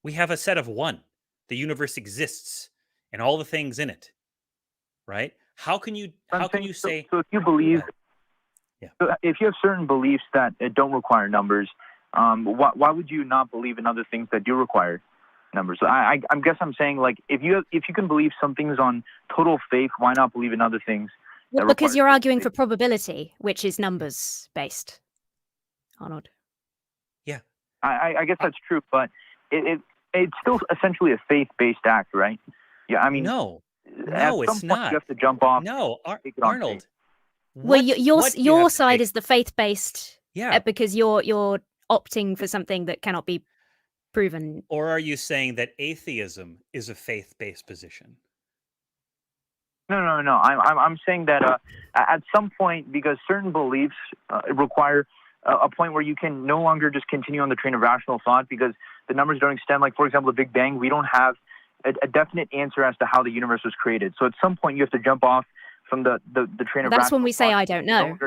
We have a set of one. The universe exists and all the things in it, right? How can you say? So if you believe, so if you have certain beliefs that don't require numbers, why would you not believe in other things that do require numbers? I guess I'm saying, like, if you can believe some things on total faith, why not believe in other things? Well, because you're arguing for probability, which is numbers based, Arnold. Yeah, I guess that's true, but it's still essentially a faith-based act, right? Yeah, I mean, no, it's not. You have to jump off. No, Arnold. Well, your side is the faith-based, because you're opting for something that cannot be proven. Or are you saying that atheism is a faith-based position? No. I'm saying that at some point, because certain beliefs require a point where you can no longer just continue on the train of rational thought because the numbers don't extend. Like, for example, the Big Bang, we don't have a definite answer as to how the universe was created. So at some point, you have to jump off from the train of rational thought. That's when we say, I don't know.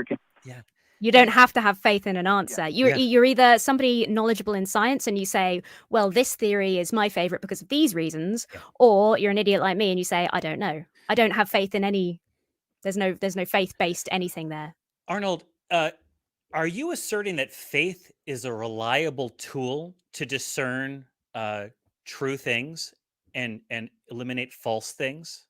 Yeah. You don't have to have faith in an answer. You're either somebody knowledgeable in science and you say, well, this theory is my favorite because of these reasons, or you're an idiot like me and you say, I don't know. I don't have faith in any. There's no faith-based anything there. Arnold, are you asserting that faith is a reliable tool to discern true things and eliminate false things?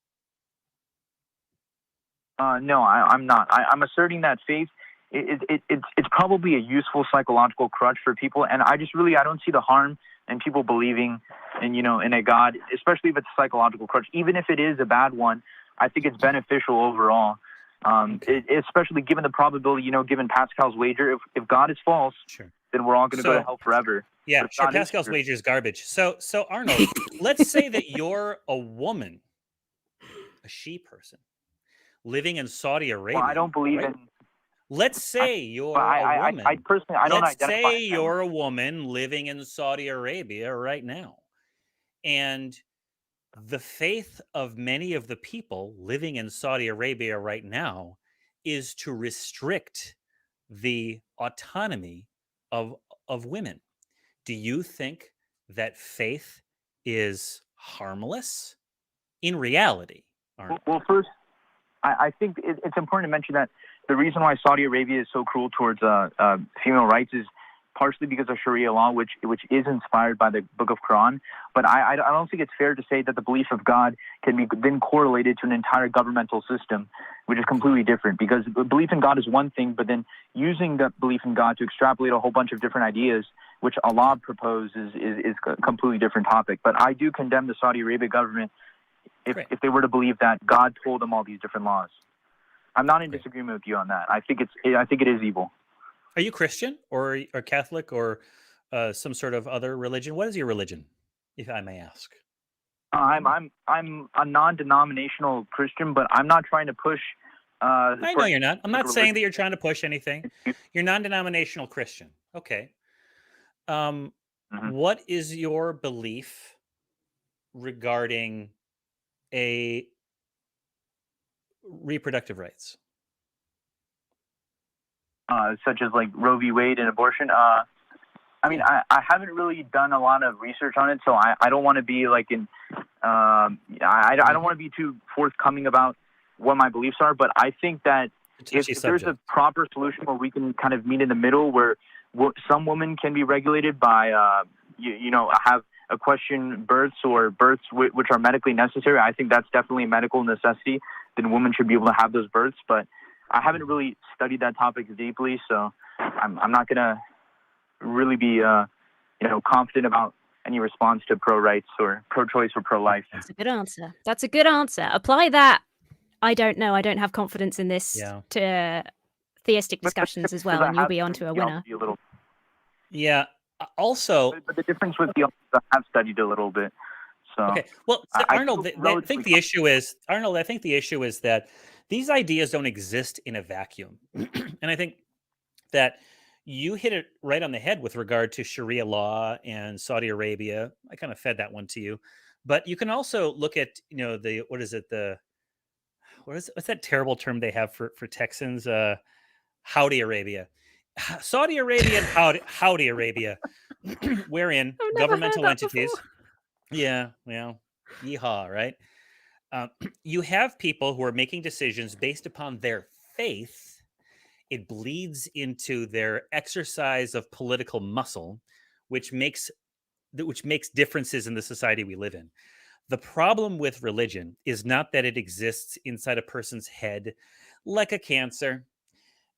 No, I'm not. I'm asserting that faith it's probably a useful psychological crutch for people, and I don't see the harm in people believing in a God, especially if it's a psychological crutch. Even if it is a bad one, I think it's beneficial overall. Especially given the probability, given Pascal's wager, if God is false, then we're all going to go to hell forever. Yeah, sure. Pascal's wager is garbage. So Arnold, let's say that you're a woman, a she person, living in Saudi Arabia. Well, I don't believe in. Let's say you're a woman. I personally, I don't Let's identify. say you're a woman living in Saudi Arabia right now, and the faith of many of the people living in Saudi Arabia right now is to restrict the autonomy of women. Do you think that faith is harmless in reality? Well, first, I think it's important to mention that the reason why Saudi Arabia is so cruel towards female rights is partially because of Sharia law, which is inspired by the Book of Quran. But I don't think it's fair to say that the belief of God can be then correlated to an entire governmental system, which is completely different. Because belief in God is one thing, but then using that belief in God to extrapolate a whole bunch of different ideas, which Allah proposes, is a completely different topic. But I do condemn the Saudi Arabia government if they were to believe that God told them all these different laws. I'm not in disagreement with you on that. I think it is evil. Are you Christian or Catholic or some sort of other religion? What is your religion, if I may ask? I'm a non-denominational Christian, but I'm not trying to push. I know you're not. I'm not saying that you're trying to push anything. You're non-denominational Christian. Okay. What is your belief regarding reproductive rights? Such as like Roe v. Wade and abortion. I mean, I haven't really done a lot of research on it, so I don't want to be like I don't want to be too forthcoming about what my beliefs are, but I think that if there's a proper solution where we can kind of meet in the middle, where some women can be regulated by, have a question births or births which are medically necessary, I think that's definitely a medical necessity. Then women should be able to have those births, but I haven't really studied that topic deeply, so I'm not gonna really be confident about any response to pro-rights or pro-choice or pro-life. That's a good answer. That's a good answer. Apply that. I don't know. I don't have confidence in this to theistic discussions as well, and you'll be onto a winner. Yeah. Also, but the difference with the I've studied a little bit. So okay. Well, so Arnold, I think the issue is that these ideas don't exist in a vacuum, and I think that you hit it right on the head with regard to Sharia law and Saudi Arabia. I kind of fed that one to you, but you can also look at what's that terrible term they have for Texans? Howdy Arabia. Saudi Arabia and Howdy Arabia, wherein governmental entities. Yeah, well, yeehaw, right? You have people who are making decisions based upon their faith. It bleeds into their exercise of political muscle, which makes differences in the society we live in. The problem with religion is not that it exists inside a person's head like a cancer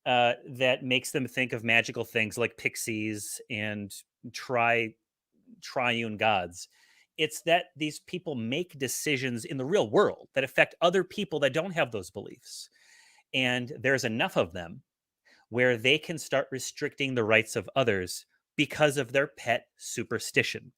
that makes them think of magical things like pixies and triune gods. It's that these people make decisions in the real world that affect other people that don't have those beliefs. And there's enough of them where they can start restricting the rights of others because of their pet superstition.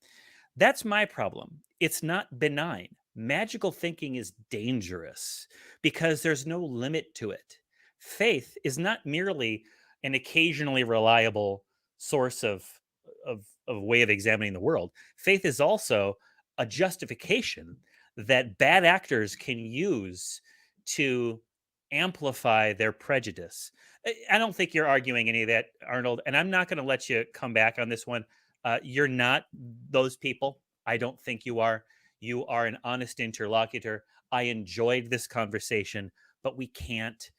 That's my problem. It's not benign. Magical thinking is dangerous because there's no limit to it. Faith is not merely an occasionally reliable source of way of examining the world. Faith is also a justification that bad actors can use to amplify their prejudice. I don't think you're arguing any of that, Arnold, and I'm not going to let you come back on this one. You're not those people. I don't think you are. You are an honest interlocutor. I enjoyed this conversation, but we can't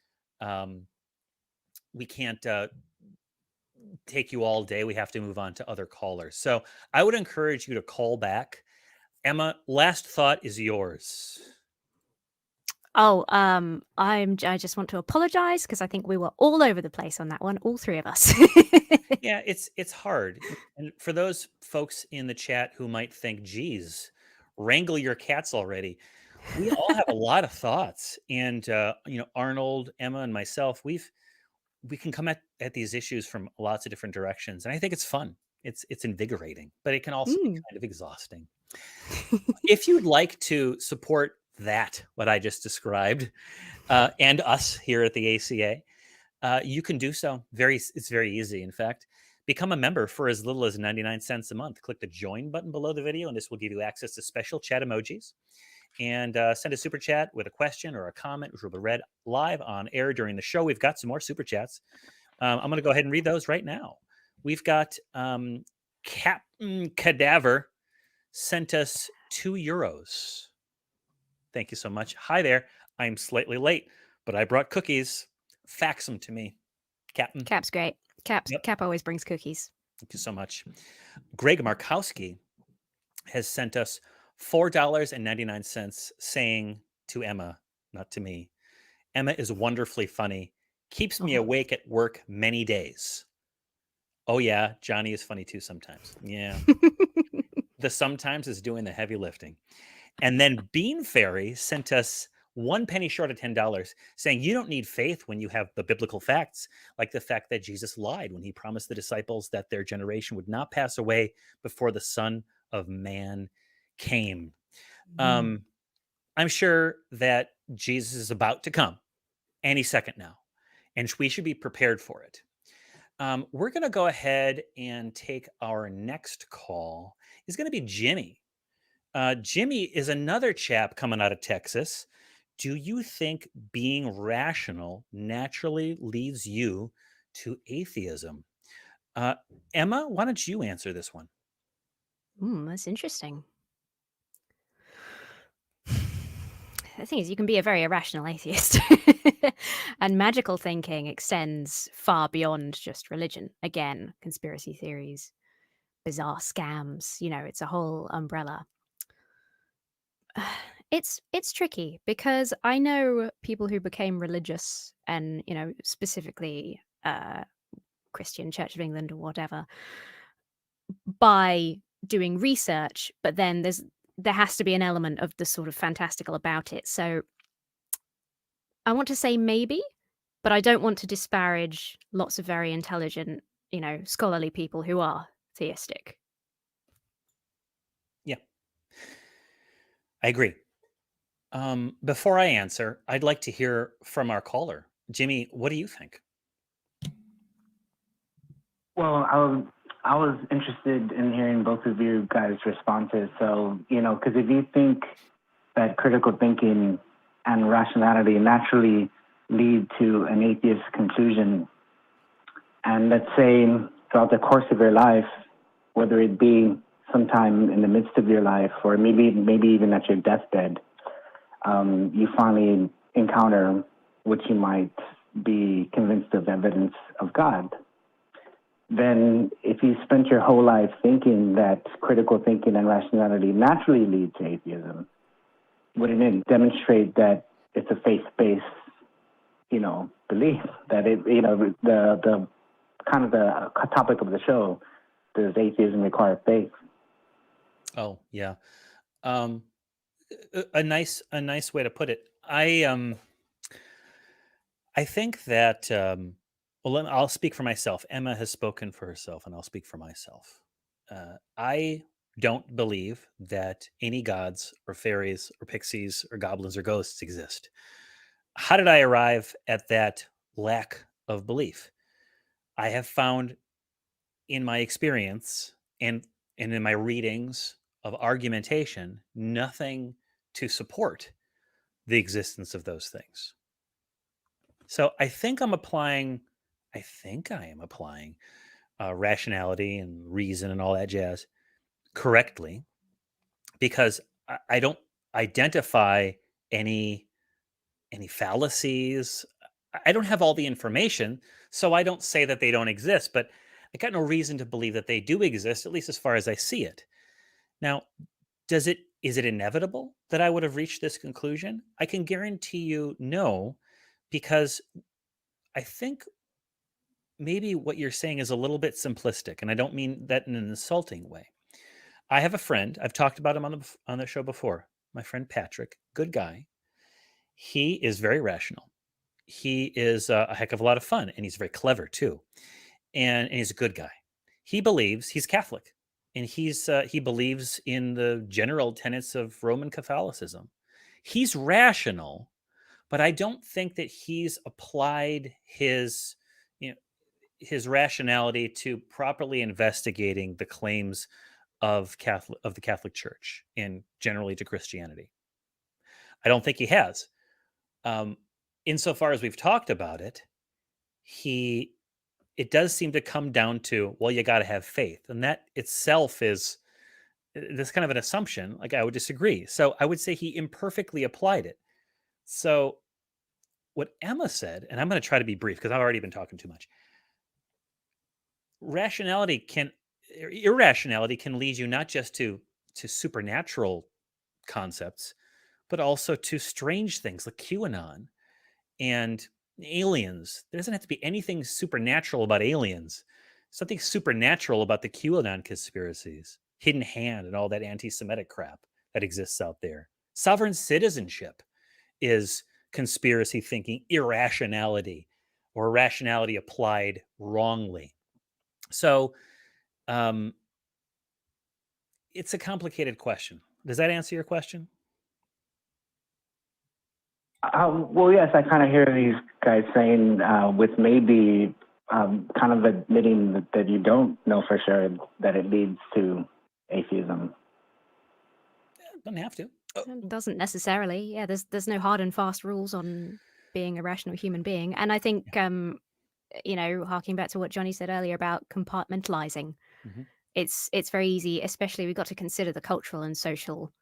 take you all day. We have to move on to other callers. So I would encourage you to call back. Emma, last thought is yours. Oh, I just want to apologize because I think we were all over the place on that one, all three of us. Yeah, it's hard. And for those folks in the chat who might think, geez, wrangle your cats already. We all have a lot of thoughts. And Arnold, Emma, and myself, we can come at these issues from lots of different directions. And I think it's fun. It's invigorating, but it can also be kind of exhausting. If you'd like to support what I just described, and us here at the ACA, you can do so. It's very easy. In fact, become a member for as little as 99 cents a month. Click the join button below the video, and this will give you access to special chat emojis. And send a super chat with a question or a comment, which will be read live on air during the show. We've got some more super chats. I'm going to go ahead and read those right now. We've got Captain Cadaver sent us €2. Thank you so much. Hi there. I'm slightly late, but I brought cookies. Fax them to me, Captain. Cap's great. Cap always brings cookies. Thank you so much. Greg Markowski has sent us $4.99 saying to Emma, not to me, Emma is wonderfully funny. Keeps me awake at work many days. Oh yeah, Johnny is funny too sometimes. Yeah. The sometimes is doing the heavy lifting. And then Bean Fairy sent us 1 penny short of $10 saying you don't need faith when you have the biblical facts, like the fact that Jesus lied when he promised the disciples that their generation would not pass away before the Son of Man came. I'm sure that Jesus is about to come any second now, and we should be prepared for it. We're going to go ahead and take our next call. It's going to be Jimmy. Jimmy is another chap coming out of Texas. Do you think being rational naturally leads you to atheism? Emma, why don't you answer this one? That's interesting. The thing is, you can be a very irrational atheist. And magical thinking extends far beyond just religion. Again, conspiracy theories, bizarre scams, it's a whole umbrella. It's tricky because I know people who became religious and, specifically Christian Church of England or whatever, by doing research, but then there has to be an element of the sort of fantastical about it. So I want to say maybe, but I don't want to disparage lots of very intelligent, scholarly people who are theistic. Yeah, I agree. Before I answer, I'd like to hear from our caller. Jimmy, what do you think? Well, I was interested in hearing both of you guys' responses. So, because if you think that critical thinking and rationality naturally lead to an atheist conclusion, and let's say throughout the course of your life, whether it be sometime in the midst of your life or maybe even at your deathbed, you finally encounter what you might be convinced of evidence of God, then if you spent your whole life thinking that critical thinking and rationality naturally lead to atheism, wouldn't it demonstrate that it's a faith-based, belief? That it, the kind of the topic of the show, does atheism require faith? Oh, yeah. A nice way to put it. I think that I'll speak for myself. Emma has spoken for herself, and I'll speak for myself. I don't believe that any gods or fairies or pixies or goblins or ghosts exist. How did I arrive at that lack of belief? I have found in my experience and in my readings of argumentation nothing to support the existence of those things. So I think I am applying rationality and reason and all that jazz correctly, because I don't identify any fallacies. I don't have all the information, so I don't say that they don't exist, but I got no reason to believe that they do exist, at least as far as I see it. Now, is it inevitable that I would have reached this conclusion? I can guarantee you no, because I think maybe what you're saying is a little bit simplistic, and I don't mean that in an insulting way. I have a friend, I've talked about him on the show before, my friend Patrick, good guy. He is very rational. He is a heck of a lot of fun, and he's very clever too. And he's a good guy. He's Catholic, and he believes in the general tenets of Roman Catholicism. He's rational, but I don't think that he's applied his rationality to properly investigating the claims of the Catholic Church and generally to Christianity. I don't think he has. Insofar as we've talked about it, it does seem to come down to, well, you got to have faith, and that itself is this kind of an assumption. Like, I would disagree. So I would say he imperfectly applied it. So what Emma said, and I'm going to try to be brief because I've already been talking too much. Irrationality can lead you not just to supernatural concepts, but also to strange things like QAnon and aliens. There doesn't have to be anything supernatural about aliens. Something supernatural about the QAnon conspiracies, hidden hand, and all that anti-Semitic crap that exists out there. Sovereign citizenship is conspiracy thinking, irrationality, or rationality applied wrongly. So it's a complicated question. Does that answer your question? Well, yes, I kind of hear these guys saying with maybe kind of admitting that you don't know for sure that it leads to atheism. Doesn't have to. It doesn't necessarily. Yeah, there's no hard and fast rules on being a rational human being. And I think, harking back to what Johnny said earlier about compartmentalizing, it's very easy, especially we've got to consider the cultural and social,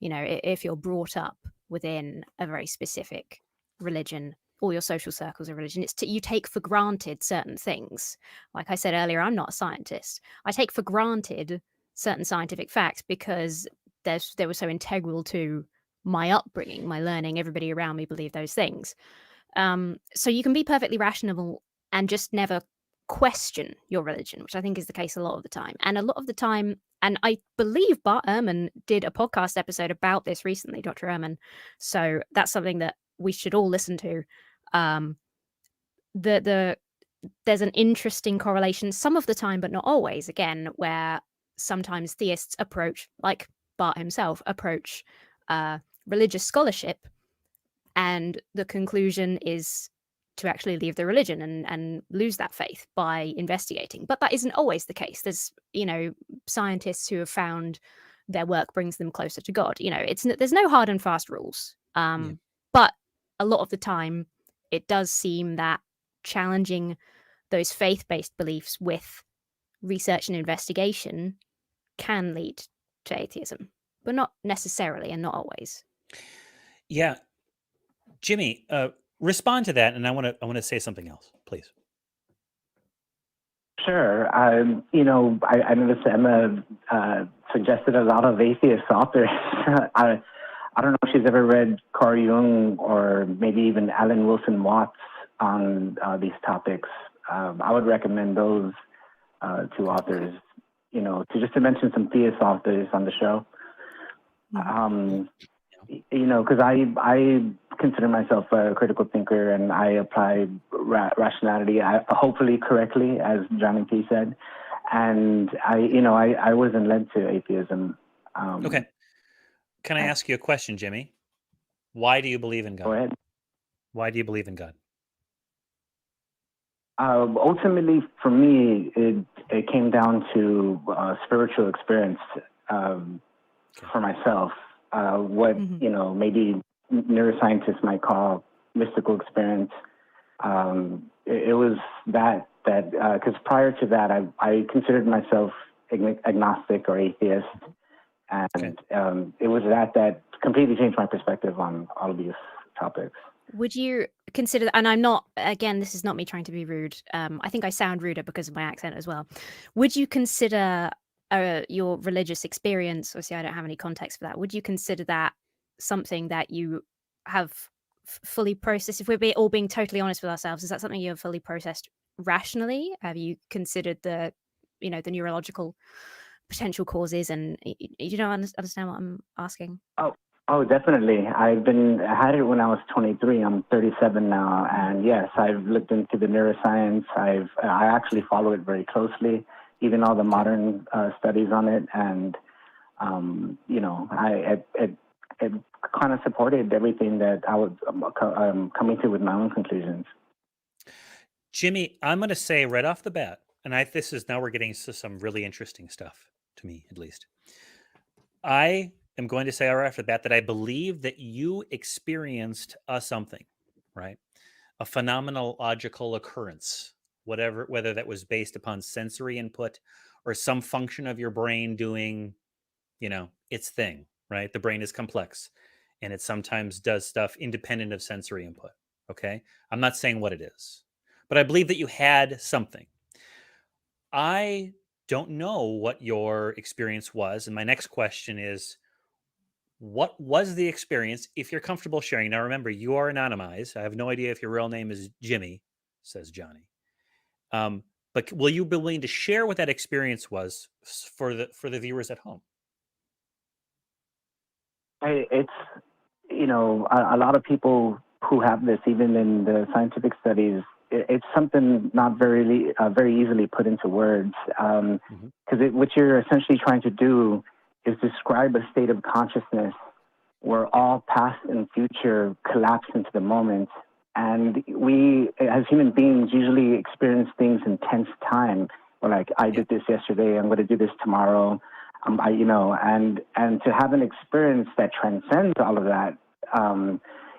if you're brought up within a very specific religion, all your social circles of religion, you take for granted certain things. Like I said earlier, I'm not a scientist. I take for granted certain scientific facts because they were so integral to my upbringing, my learning. Everybody around me believed those things. So you can be perfectly rational and just never question your religion, which I think is the case a lot of the time. And a lot of the time, and I believe Bart Ehrman did a podcast episode about this recently, Dr. Ehrman. So that's something that we should all listen to. There's an interesting correlation some of the time, but not always, again, where sometimes theists approach, like Bart himself, approach religious scholarship, and the conclusion is to actually leave the religion and lose that faith by investigating. But that isn't always the case. There's, scientists who have found their work brings them closer to God. There's no hard and fast rules. But a lot of the time, it does seem that challenging those faith-based beliefs with research and investigation can lead to atheism, but not necessarily and not always. Yeah. Jimmy, respond to that, and I want to say something else, please. Sure. I noticed Emma suggested a lot of atheist authors. I don't know if she's ever read Carl Jung or maybe even Alan Wilson Watts on these topics. I would recommend those two authors, to mention some theist authors on the show. Because I consider myself a critical thinker, and I apply rationality, hopefully correctly, as Johnny P said. And I wasn't led to atheism. Okay. Can I ask you a question, Jimmy? Why do you believe in God? Go ahead. Why do you believe in God? Ultimately, for me, it came down to spiritual experience for myself. What maybe neuroscientists might call mystical experience. It was that because prior to that, I considered myself agnostic or atheist, and it was that completely changed my perspective on all of these topics. Would you consider, and I'm not, again, this is not me trying to be rude. I think I sound ruder because of my accent as well. Would you consider your religious experience, obviously I don't have any context for that, would you consider that something that you have fully processed? If we're all being totally honest with ourselves, is that something you have fully processed rationally? Have you considered the neurological potential causes? And you don't understand what I'm asking? Oh, definitely. I had it when I was 23. I'm 37 now, and yes, I've looked into the neuroscience. I actually follow it very closely, even all the modern studies on it, and it kind of supported everything that I was coming to with my own conclusions. Jimmy, I'm going to say right off the bat, and now we're getting to some really interesting stuff, to me at least. I am going to say right off the bat that I believe that you experienced something, right? A phenomenological occurrence, whether that was based upon sensory input or some function of your brain doing, its thing, right? The brain is complex and it sometimes does stuff independent of sensory input. Okay. I'm not saying what it is, but I believe that you had something. I don't know what your experience was. And my next question is, what was the experience, if you're comfortable sharing? Now, remember, you are anonymized. I have no idea if your real name is Jimmy, says Johnny. But will you be willing to share what that experience was for the viewers at home? It's, a lot of people who have this, even in the scientific studies, it's something not very easily put into words. Because what you're essentially trying to do is describe a state of consciousness where all past and future collapse into the moment. And we, as human beings, usually experience things in tense time. We're like, I did this yesterday, I'm going to do this tomorrow. And to have an experience that transcends all of that,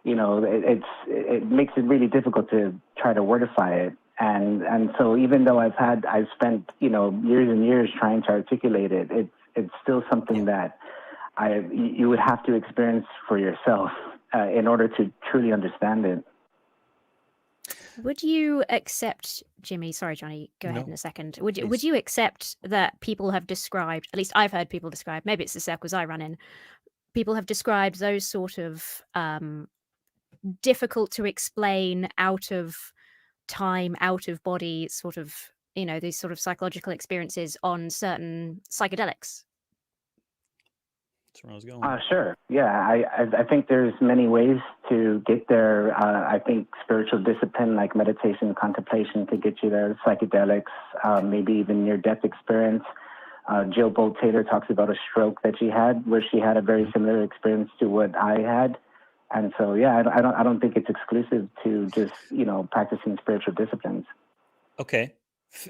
it makes it really difficult to try to wordify it. And so even though I've spent, years and years trying to articulate it, it's still something that you would have to experience for yourself in order to truly understand it. Would you accept, Jimmy, sorry, Johnny, go ahead in a second. Would you accept that people have described, at least I've heard people describe, maybe it's the circles I run in, people have described those sort of difficult to explain, out of time, out of body sort of these sort of psychological experiences on certain psychedelics? That's where I was going. Sure. Yeah, I think there's many ways to get there. I think spiritual discipline like meditation, contemplation could get you there. Psychedelics, maybe even near-death experience. Jill Bolt Taylor talks about a stroke that she had, where she had a very similar experience to what I had. And so, yeah, I don't think it's exclusive to just practicing spiritual disciplines. Okay,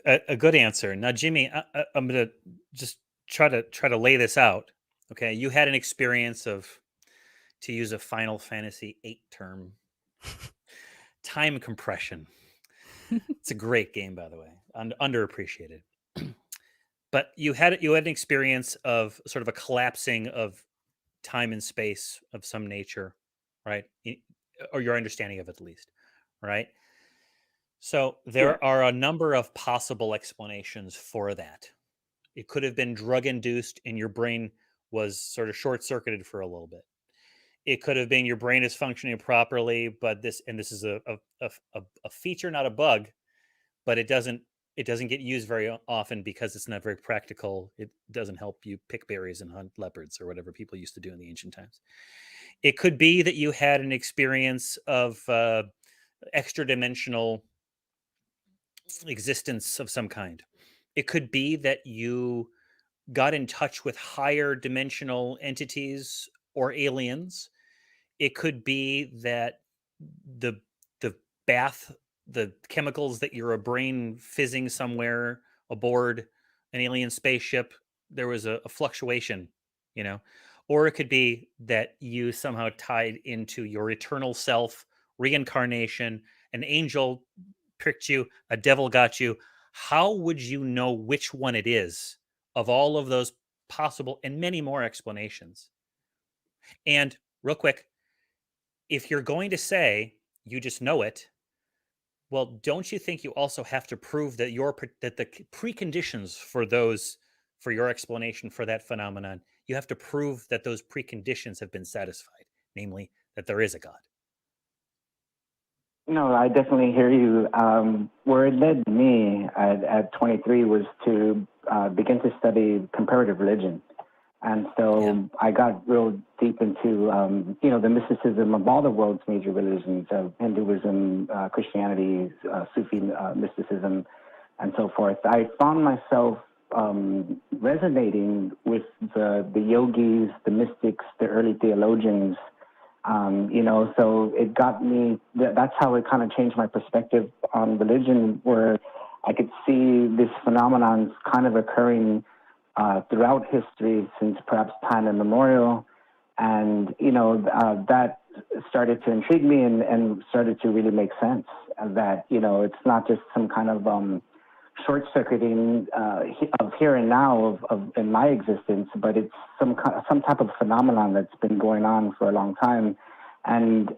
a good answer. Now, Jimmy, I'm gonna just try to lay this out. Okay, you had an experience of, to use a Final Fantasy VIII term, time compression. It's a great game, by the way, underappreciated. But you had an experience of sort of a collapsing of time and space of some nature, right? Or your understanding of it, at least, right? So there are a number of possible explanations for that. It could have been drug induced and your brain was sort of short circuited for a little bit. It could have been your brain is functioning properly, but this is a feature, not a bug, but it doesn't get used very often because it's not very practical. It doesn't help you pick berries and hunt leopards or whatever people used to do in the ancient times. It could be that you had an experience of extra dimensional existence of some kind. It could be that you got in touch with higher dimensional entities or aliens. It could be that the bath, the chemicals that your brain fizzing somewhere aboard an alien spaceship, there was a fluctuation, or it could be that you somehow tied into your eternal self, reincarnation, an angel pricked you, a devil got you. How would you know which one it is of all of those possible and many more explanations? And real quick, if you're going to say you just know it, well, don't you think you also have to prove that that the preconditions for your explanation for that phenomenon, you have to prove that those preconditions have been satisfied, namely that there is a God? No, I definitely hear you. Where it led me at 23 was to begin to study comparative religion. And so I got real deep into, the mysticism of all the world's major religions, Hinduism, Christianity, Sufi mysticism, and so forth. I found myself resonating with the yogis, the mystics, the early theologians, so it got me, that's how it kind of changed my perspective on religion, where I could see this phenomenon kind of occurring throughout history since perhaps time immemorial. And, that started to intrigue me and started to really make sense that, it's not just some kind of short-circuiting of here and now of in my existence, but it's some type of phenomenon that's been going on for a long time. And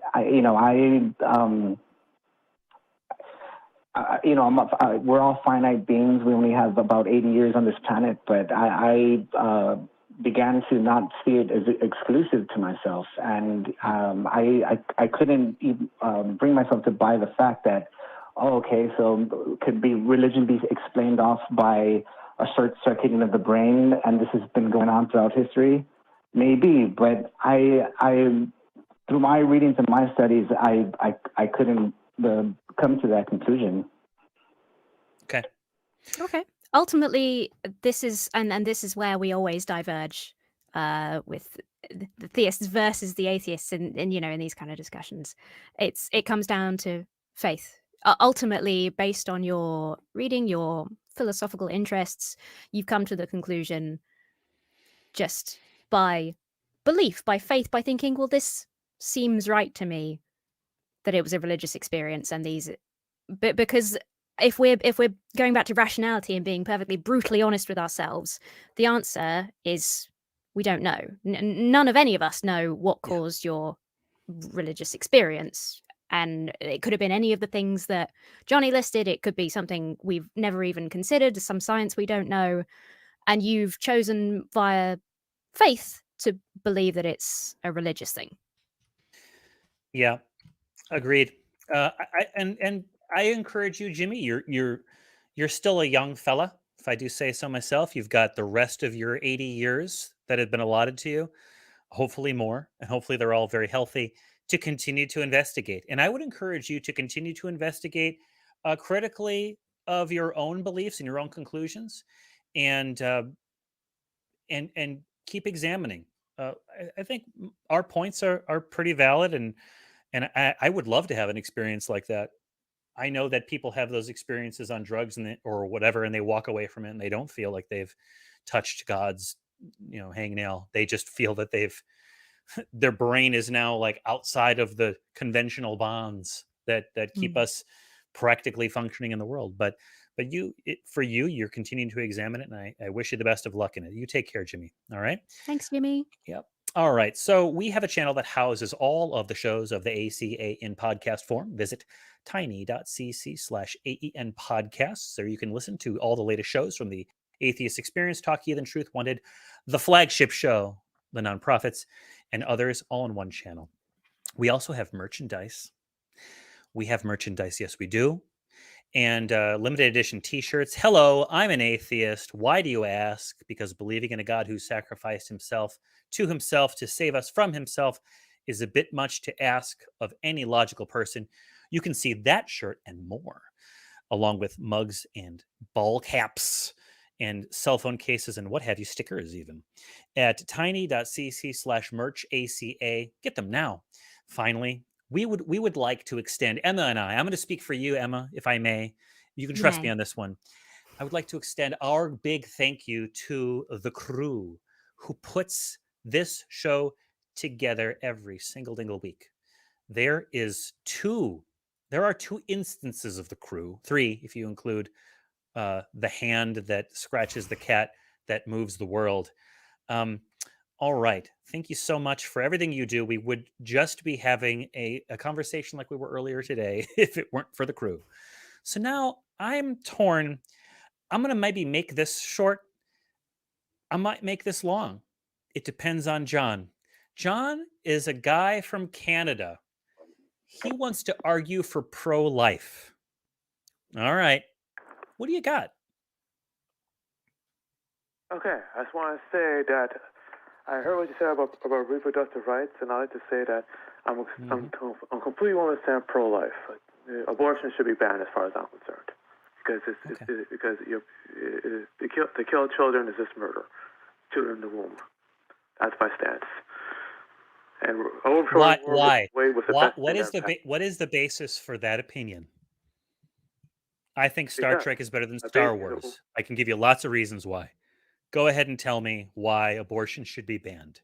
we're all finite beings. We only have about 80 years on this planet, but I began to not see it as exclusive to myself, and I couldn't even, bring myself to buy the fact that, so could religion be explained off by a short circuiting of the brain, and this has been going on throughout history? Maybe, but I through my readings and my studies, I couldn't come to that conclusion. Okay. Ultimately, this is and this is where we always diverge with the theists versus the atheists in these kind of discussions. It comes down to faith. Ultimately, based on your reading, your philosophical interests, you've come to the conclusion just by belief, by faith, by thinking, well, this seems right to me, that it was a religious experience, and because if we're going back to rationality and being perfectly brutally honest with ourselves, the answer is we don't know. None of any of us know what caused your religious experience. And it could have been any of the things that Johnny listed. It could be something we've never even considered, some science we don't know. And you've chosen via faith to believe that it's a religious thing. Yeah, agreed. I encourage you, Jimmy. You're still a young fella, if I do say so myself. You've got the rest of your 80 years that have been allotted to you, hopefully more, and hopefully they're all very healthy, to continue to investigate. And I would encourage you to continue to investigate critically of your own beliefs and your own conclusions, and and keep examining. I think our points are pretty valid, and I would love to have an experience like that. I know that people have those experiences on drugs or whatever, and they walk away from it and they don't feel like they've touched God's, hangnail. They just feel that their brain is now like outside of the conventional bonds that keep Mm. us practically functioning in the world. But for you, you're continuing to examine it, and I wish you the best of luck in it. You take care, Jimmy. All right. Thanks, Jimmy. Yep. All right. So we have a channel that houses all of the shows of the ACA in podcast form. Visit tiny.cc/AEN podcasts. There you can listen to all the latest shows from the Atheist Experience, Talk Heathen Truth Wanted, the flagship show, the Nonprofits, and others all in one channel. We also have merchandise. Yes, we do. And limited edition t-shirts. Hello, I'm an atheist. Why do you ask? Because believing in a God who sacrificed himself to save us from himself is a bit much to ask of any logical person. You can see that shirt and more, along with mugs and ball caps and cell phone cases and what have you, stickers even, at tiny.cc/merchaca. Get them now. Finally, we would like to extend, Emma and I'm going to speak for you, Emma, if I may. You can trust me on this one. I would like to extend our big thank you to the crew who puts this show together every single dingle week. There are two instances of the crew, three if you include the hand that scratches the cat that moves the world. All right. Thank you so much for everything you do. We would just be having a conversation like we were earlier today if it weren't for the crew. So now I'm torn. I'm going to maybe make this short. I might make this long. It depends on John. John is a guy from Canada. He wants to argue for pro-life. All right. What do you got? Okay, I just want to say that I heard what you said about reproductive rights, and I'd like to say that I'm completely 100% pro-life. Abortion should be banned as far as I'm concerned, because to kill children is just murder, children in the womb. That's my stance. And Why? What is the basis for that opinion? I think Star Trek is better than Star Wars. I can give you lots of reasons why. Go ahead and tell me why abortion should be banned.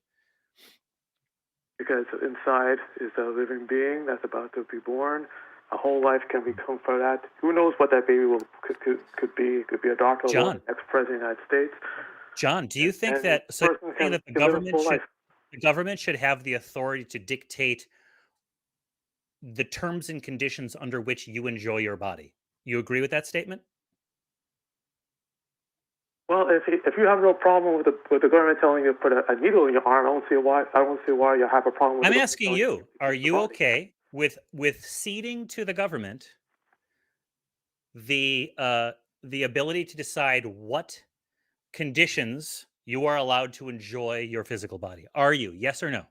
Because inside is a living being that's about to be born. A whole life can become for that. Who knows what that baby could be? It could be a doctor or an ex-president of the United States. John, do you think that the government should have the authority to dictate the terms and conditions under which you enjoy your body? You agree with that statement? Well, if you have no problem with the government telling you to put a needle in your arm, I don't see why you have a problem with it. I'm asking you, are you okay with ceding to the government the ability to decide what conditions you are allowed to enjoy your physical body? Are you? Yes or no?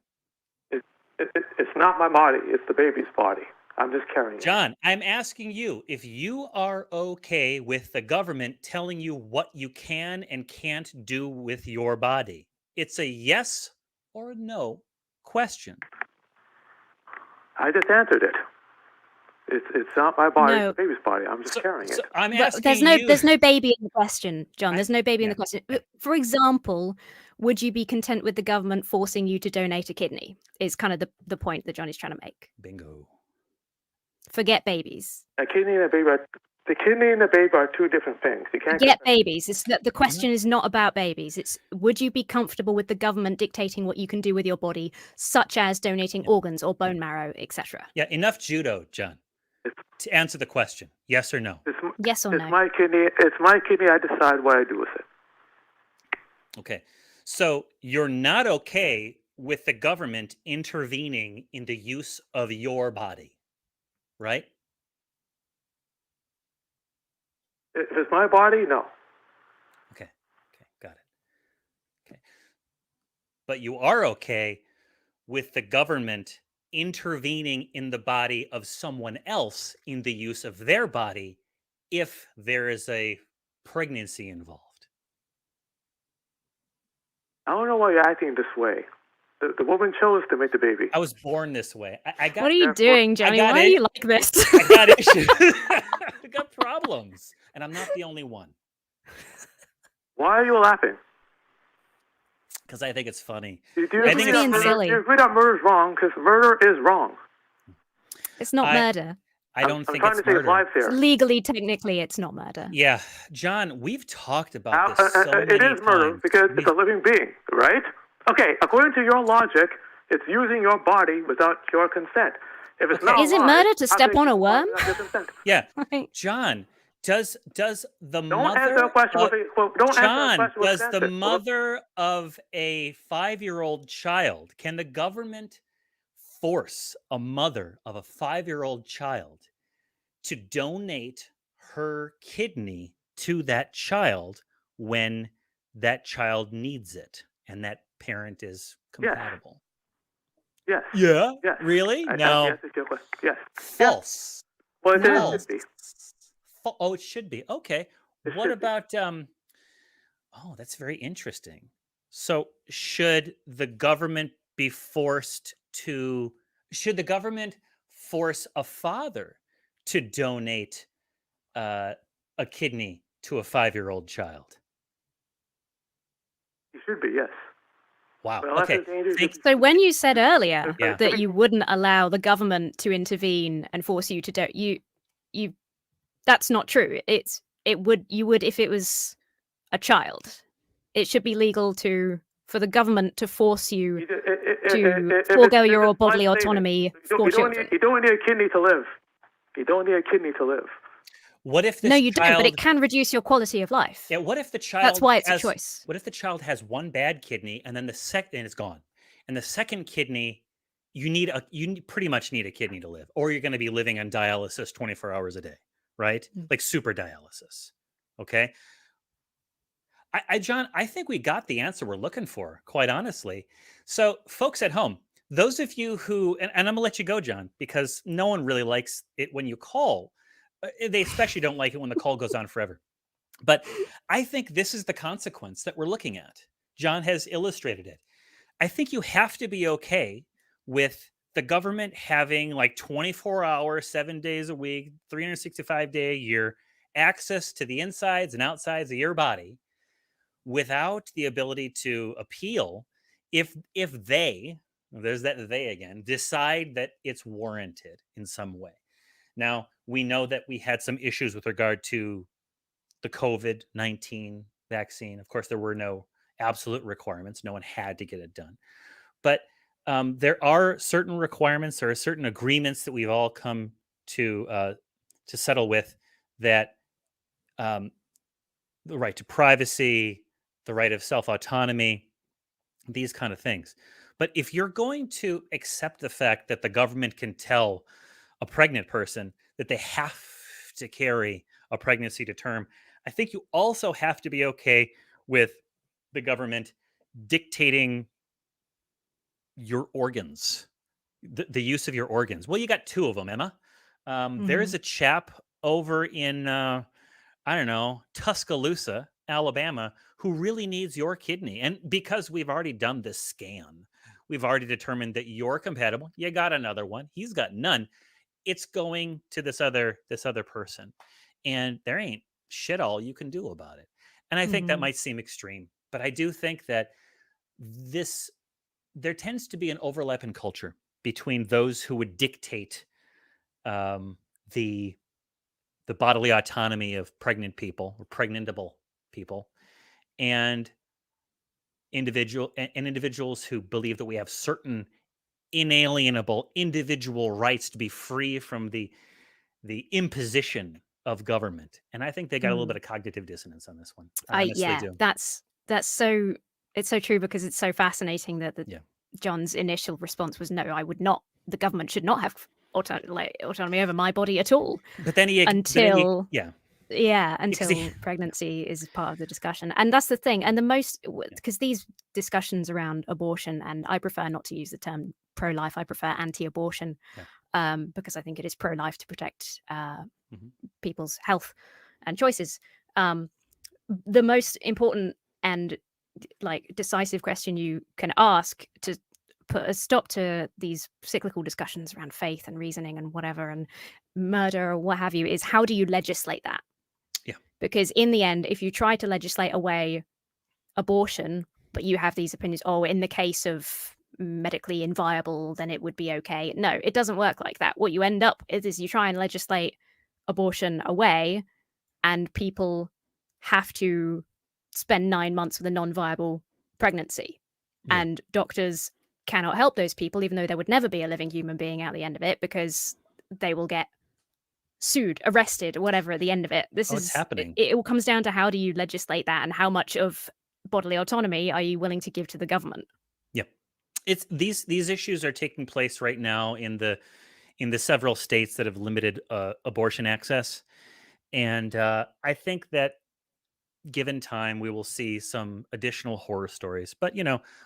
It's not my body. It's the baby's body. I'm just carrying it. John, I'm asking you if you are okay with the government telling you what you can and can't do with your body. It's a yes or a no question. I just answered it. It's not my body. No. It's the baby's body. I'm just carrying it. I'm asking there's no baby in the question, John. There's no baby in the question. For example, would you be content with the government forcing you to donate a kidney? Is kind of the point that John is trying to make. Bingo. Forget babies. The kidney and the baby are two different things. You can't Forget babies. The question is not about babies. It's would you be comfortable with the government dictating what you can do with your body, such as donating organs or bone marrow, etc. Yeah, enough judo, John. To answer the question, yes or no? Yes or no? It's my kidney. It's my kidney. I decide what I do with it. Okay. So you're not okay with the government intervening in the use of your body, right? If it's my body, no. Okay, got it. Okay, but you are okay with the government intervening in the body of someone else in the use of their body if there is a pregnancy involved. I don't know why you're acting this way. The woman chose to make the baby. I was born this way. I got. What are you doing, Johnny? got Why are it. you like this? I got issues. I got problems, and I'm not the only one. Why are you laughing? Because I think it's funny. Do you I agree think that it's murder- silly. do you agree that murder is wrong? Because murder is wrong. It's not murder. I don't think I'm it's trying to save murder. lives here. Legally, technically, it's not murder. Yeah, John, we've talked about this so It many is murder times. because it's a living being, right? Okay, according to your logic, it's using your body without your consent. If it's not Is it alive, murder to how step can on you a use body worm? without your consent? Yeah, Right. John, does the Don't mother answer the question of, with a well, don't answer the John, question with does an the answer. mother of a 5-year-old child, can the government force a mother of a 5-year-old child to donate her kidney to that child when that child needs it and that parent is compatible? Yes. Yeah? Yes. Really? I No. answered your question. Yes. False. Well, it No. should be. Oh, it should be. Okay. It What should be. about oh, that's very interesting. So, should the government force a father to donate a kidney to a 5-year-old child? It should be, yes. Wow. Well, that's Okay. a dangerous. Thank- So when you said earlier Yeah. that you wouldn't allow the government to intervene and force you to do you that's not true. You would if it was a child. It should be legal for the government to force you to forego your bodily autonomy for children. You don't need a kidney to live. You don't need a kidney to live. What if this No, you child, don't, but it can reduce your quality of life. Yeah, what if the child That's why it's a has, choice. What if the child has one bad kidney and then the second is gone? And the second kidney, you pretty much need a kidney to live, or you're going to be living on dialysis 24 hours a day, right? Like super dialysis. Okay. John, I think we got the answer we're looking for, quite honestly. So, folks at home, those of you who, and I'm going to let you go, John, because no one really likes it when you call. They especially don't like it when the call goes on forever. But I think this is the consequence that we're looking at. John has illustrated it. I think you have to be okay with the government having like 24 hours, 7 days a week, 365 day a year, access to the insides and outsides of your body without the ability to appeal if they, there's that they again, decide that it's warranted in some way. Now, we know that we had some issues with regard to the COVID-19 vaccine. Of course, there were no absolute requirements. No one had to get it done. But there are certain requirements, there are certain agreements that we've all come to settle with, that the right to privacy, the right of self-autonomy, these kind of things. But if you're going to accept the fact that the government can tell a pregnant person that they have to carry a pregnancy to term, I think you also have to be okay with the government dictating your organs, the use of your organs. Well, you got 2 of them, Emma. There's a chap over in, I don't know, Tuscaloosa, Alabama, who really needs your kidney. And because we've already done this scan, we've already determined that you're compatible. You got another one. He's got none. It's going to this other person. And there ain't shit all you can do about it. And I think that might seem extreme, but I do think that there tends to be an overlap in culture between those who would dictate the bodily autonomy of pregnant people or pregnantable people, and individuals who believe that we have certain inalienable individual rights to be free from the imposition of government. And I think they got a little bit of cognitive dissonance on this one. I honestly do. That's so, it's so true, because it's so fascinating that John's initial response was, no, I would not, the government should not have autonomy over my body at all. But then he until yeah. Yeah, Because until pregnancy is part of the discussion. And that's the thing. And the most, because these discussions around abortion, and I prefer not to use the term pro-life, I prefer anti-abortion, because I think it is pro-life to protect people's health and choices. The most important and like decisive question you can ask to put a stop to these cyclical discussions around faith and reasoning and whatever and murder or what have you is, how do you legislate that? Yeah. Because in the end, if you try to legislate away abortion, but you have these opinions, oh, in the case of medically inviable, then it would be okay. No, it doesn't work like that. What you end up is you try and legislate abortion away, and people have to spend 9 months with a non-viable pregnancy. Yeah. And doctors cannot help those people, even though there would never be a living human being at the end of it, because they will get sued, arrested, or whatever at the end of it. This It's is happening. It all comes down to, how do you legislate that, and how much of bodily autonomy are you willing to give to the government? Yeah. It's these issues are taking place right now in the several states that have limited abortion access. And I think that given time, we will see some additional horror stories. But,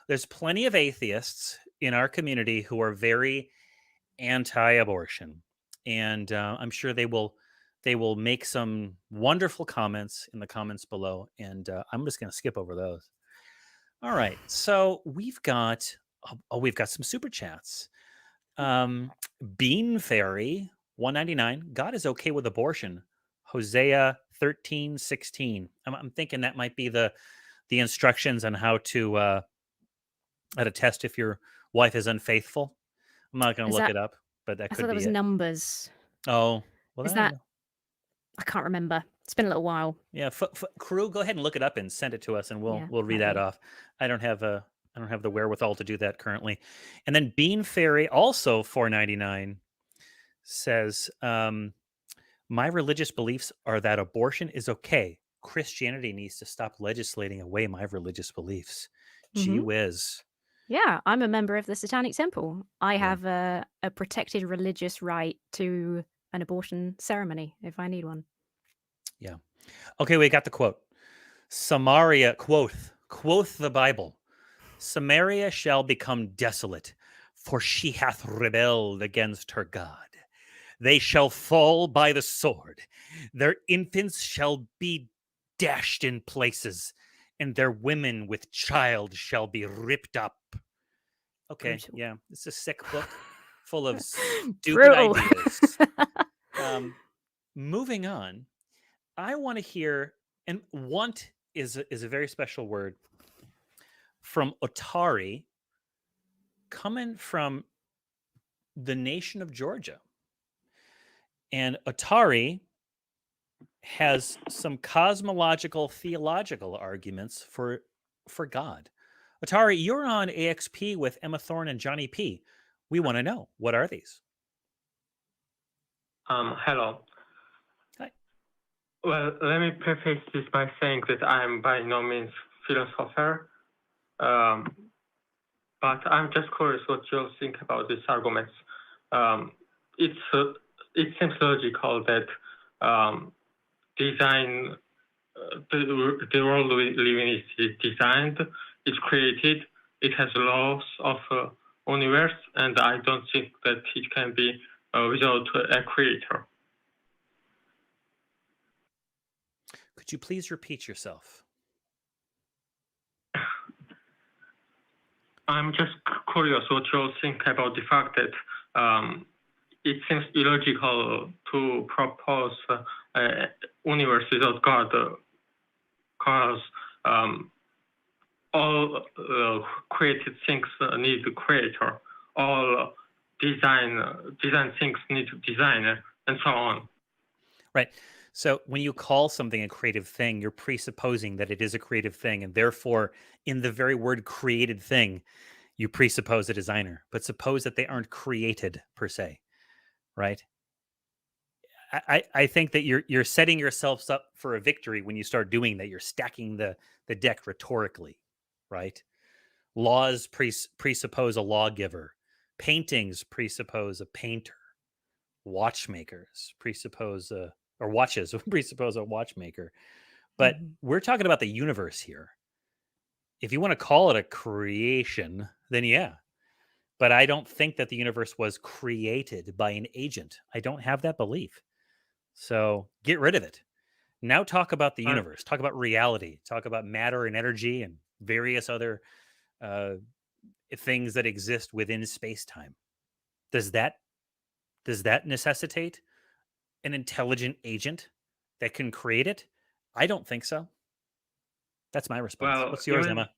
there's plenty of atheists in our community who are very anti-abortion. And I'm sure they will make some wonderful comments in the comments below. And I'm just going to skip over those. All right. So we've got some super chats. Bean Fairy 199. God is okay with abortion. Hosea 13:16. I'm thinking that might be the instructions on how to test if your wife is unfaithful. I'm not going to look it up, but that I could thought that be was it. Numbers. Oh, well, Is that? I can't remember. It's been a little while. Yeah, crew, go ahead and look it up and send it to us, and we'll read that off. I don't have the wherewithal to do that currently. And then Bean Fairy, also $4.99, says, my religious beliefs are that abortion is okay. Christianity needs to stop legislating away my religious beliefs. Gee whiz. Yeah, I'm a member of the Satanic Temple. I have a protected religious right to an abortion ceremony if I need one. Yeah. Okay, we got the quote. Samaria, quoth the Bible, Samaria shall become desolate, for she hath rebelled against her God. They shall fall by the sword. Their infants shall be dashed in places, and their women with child shall be ripped up. Okay, Brutal. yeah, it's a sick book full of stupid ideas. Moving on, I want to hear, and want is a very special word, from Otari, coming from the nation of Georgia. And Otari has some cosmological, theological arguments for God. Otari, you're on AXP with Emma Thorne and Johnny P. We want to know, what are these? Hello. Hi. Well, let me preface this by saying that I'm by no means philosopher, but I'm just curious what you think about these arguments. It seems logical that design, the world we live in is designed, it's created, it has laws of universe, and I don't think that it can be without a creator. Could you please repeat yourself? I'm just curious what you think about the fact that it seems illogical to propose a universe without God, because all created things need a creator. All design things need a designer, and so on. Right. So when you call something a creative thing, you're presupposing that it is a creative thing. And therefore, in the very word created thing, you presuppose a designer. But suppose that they aren't created per se, right? I think that you're setting yourselves up for a victory when you start doing that. You're stacking the deck rhetorically, right? Laws presuppose a lawgiver. Paintings presuppose a painter. Watchmakers presuppose a or watches. We presuppose a watchmaker. But we're talking about the universe here. If you want to call it a creation, then yeah. But I don't think that the universe was created by an agent. I don't have that belief. So get rid of it. Now talk about the universe. Talk about reality. Talk about matter and energy and various other things that exist within space-time. Does that necessitate an intelligent agent that can create it? I don't think so. That's my response. Well, what's yours, Emma?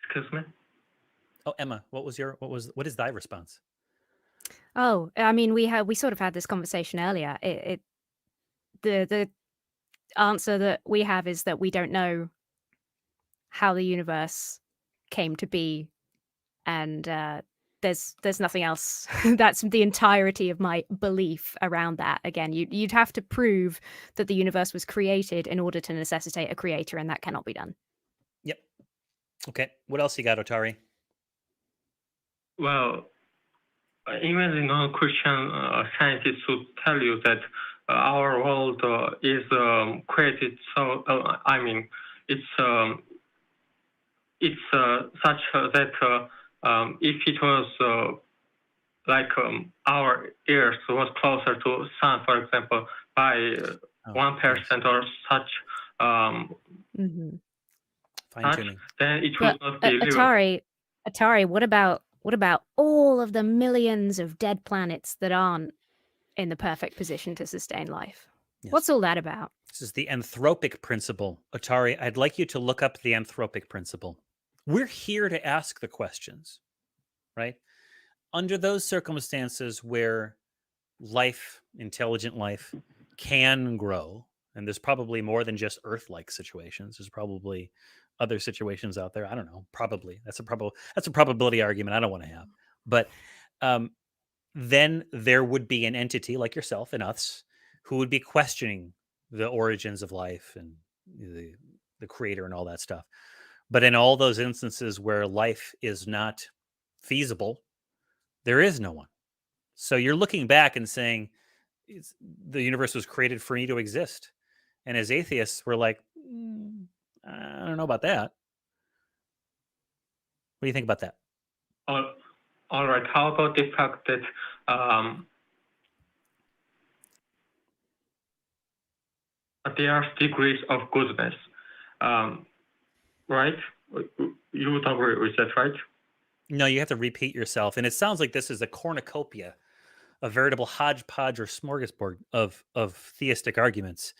Excuse me? Oh, Emma, what is thy response? Oh, I mean, we sort of had this conversation earlier. The answer that we have is that we don't know how the universe came to be, and there's nothing else. That's the entirety of my belief around that. Again, you'd have to prove that the universe was created in order to necessitate a creator, and that cannot be done. Yep. Okay. What else you got, Otari? Well, even the non-Christian scientists would tell you that our world is created. So I mean, it's such that if it was like our Earth was closer to Sun, for example, by 1% or such, fine-tuning, then it would not be livable. Atari, what about all of the millions of dead planets that aren't in the perfect position to sustain life? Yes. What's all that about? This is the anthropic principle. Otari, I'd like you to look up the anthropic principle. We're here to ask the questions, right? Under those circumstances where life, intelligent life, can grow, and there's probably more than just Earth-like situations. There's probably other situations out there. I don't know. Probably that's a probability argument I don't want to have. But then there would be an entity like yourself and us who would be questioning the origins of life and the creator and all that stuff. But in all those instances where life is not feasible, there is no one. So you're looking back and saying the universe was created for me to exist. And as atheists, we're like, I don't know about that. What do you think about that? All right. How about the fact that there are degrees of goodness, right? You would agree with that, right? No, you have to repeat yourself. And it sounds like this is a cornucopia, a veritable hodgepodge or smorgasbord of theistic arguments.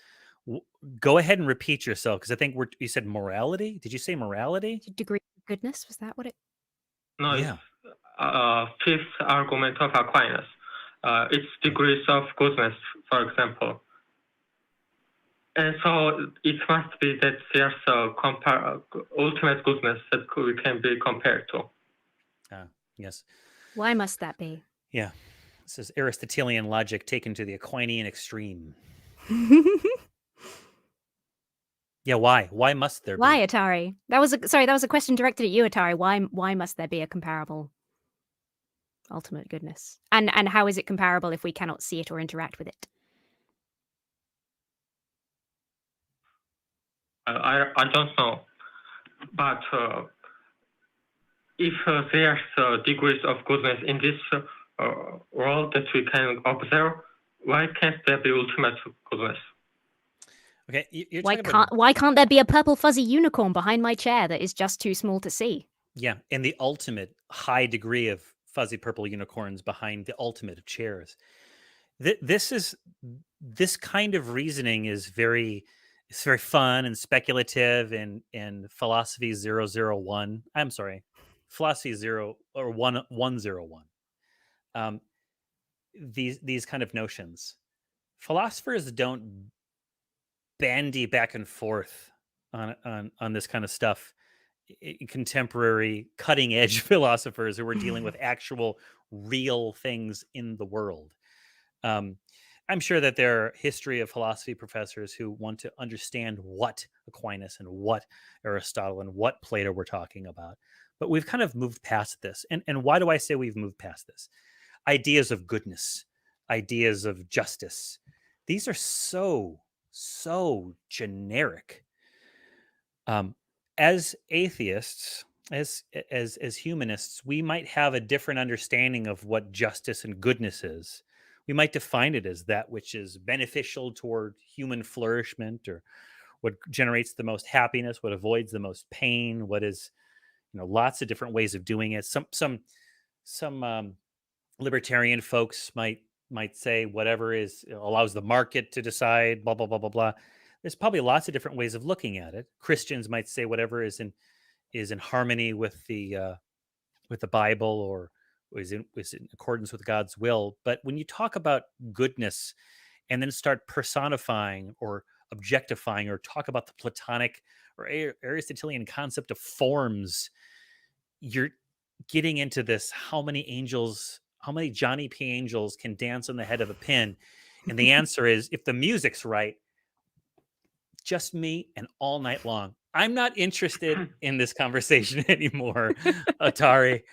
Go ahead and repeat yourself, because I think you said morality. Did you say morality? Degree of goodness, was that what it? No, yeah. It's fifth argument of Aquinas. It's degrees of goodness, for example. And so it must be that there's ultimate goodness that we can be compared to. Yes. Why must that be? Yeah. This is Aristotelian logic taken to the Aquinian extreme. Yeah, why? Why must there be? Why, Atari? That was a question directed at you, Atari. Why must there be a comparable ultimate goodness? And how is it comparable if we cannot see it or interact with it? I don't know. But if there's degrees of goodness in this world that we can observe, why can't there be ultimate goodness? Okay, why can't there be a purple fuzzy unicorn behind my chair that is just too small to see? Yeah, and the ultimate high degree of fuzzy purple unicorns behind the ultimate of chairs. This kind of reasoning is very fun and speculative and philosophy 001. I'm sorry, philosophy 101. These kind of notions. Philosophers don't bandy back and forth on this kind of stuff. Contemporary cutting edge philosophers who are dealing with actual real things in the world. I'm sure that there are history of philosophy professors who want to understand what Aquinas and what Aristotle and what Plato were talking about. But we've kind of moved past this. And why do I say we've moved past this? Ideas of goodness, ideas of justice. These are so generic. As atheists, as humanists, we might have a different understanding of what justice and goodness is. We might define it as that which is beneficial toward human flourishment, or what generates the most happiness, what avoids the most pain, what is, lots of different ways of doing it. Some libertarian folks might say whatever is allows the market to decide, blah blah blah blah blah. There's probably lots of different ways of looking at it. Christians might say whatever is in harmony with the Bible, or is in accordance with God's will. But when you talk about goodness and then start personifying or objectifying, or talk about the Platonic or Aristotelian concept of forms, you're getting into this: how many Johnny P. Angels can dance on the head of a pin? And the answer is, if the music's right, just me and all night long. I'm not interested in this conversation anymore, Atari.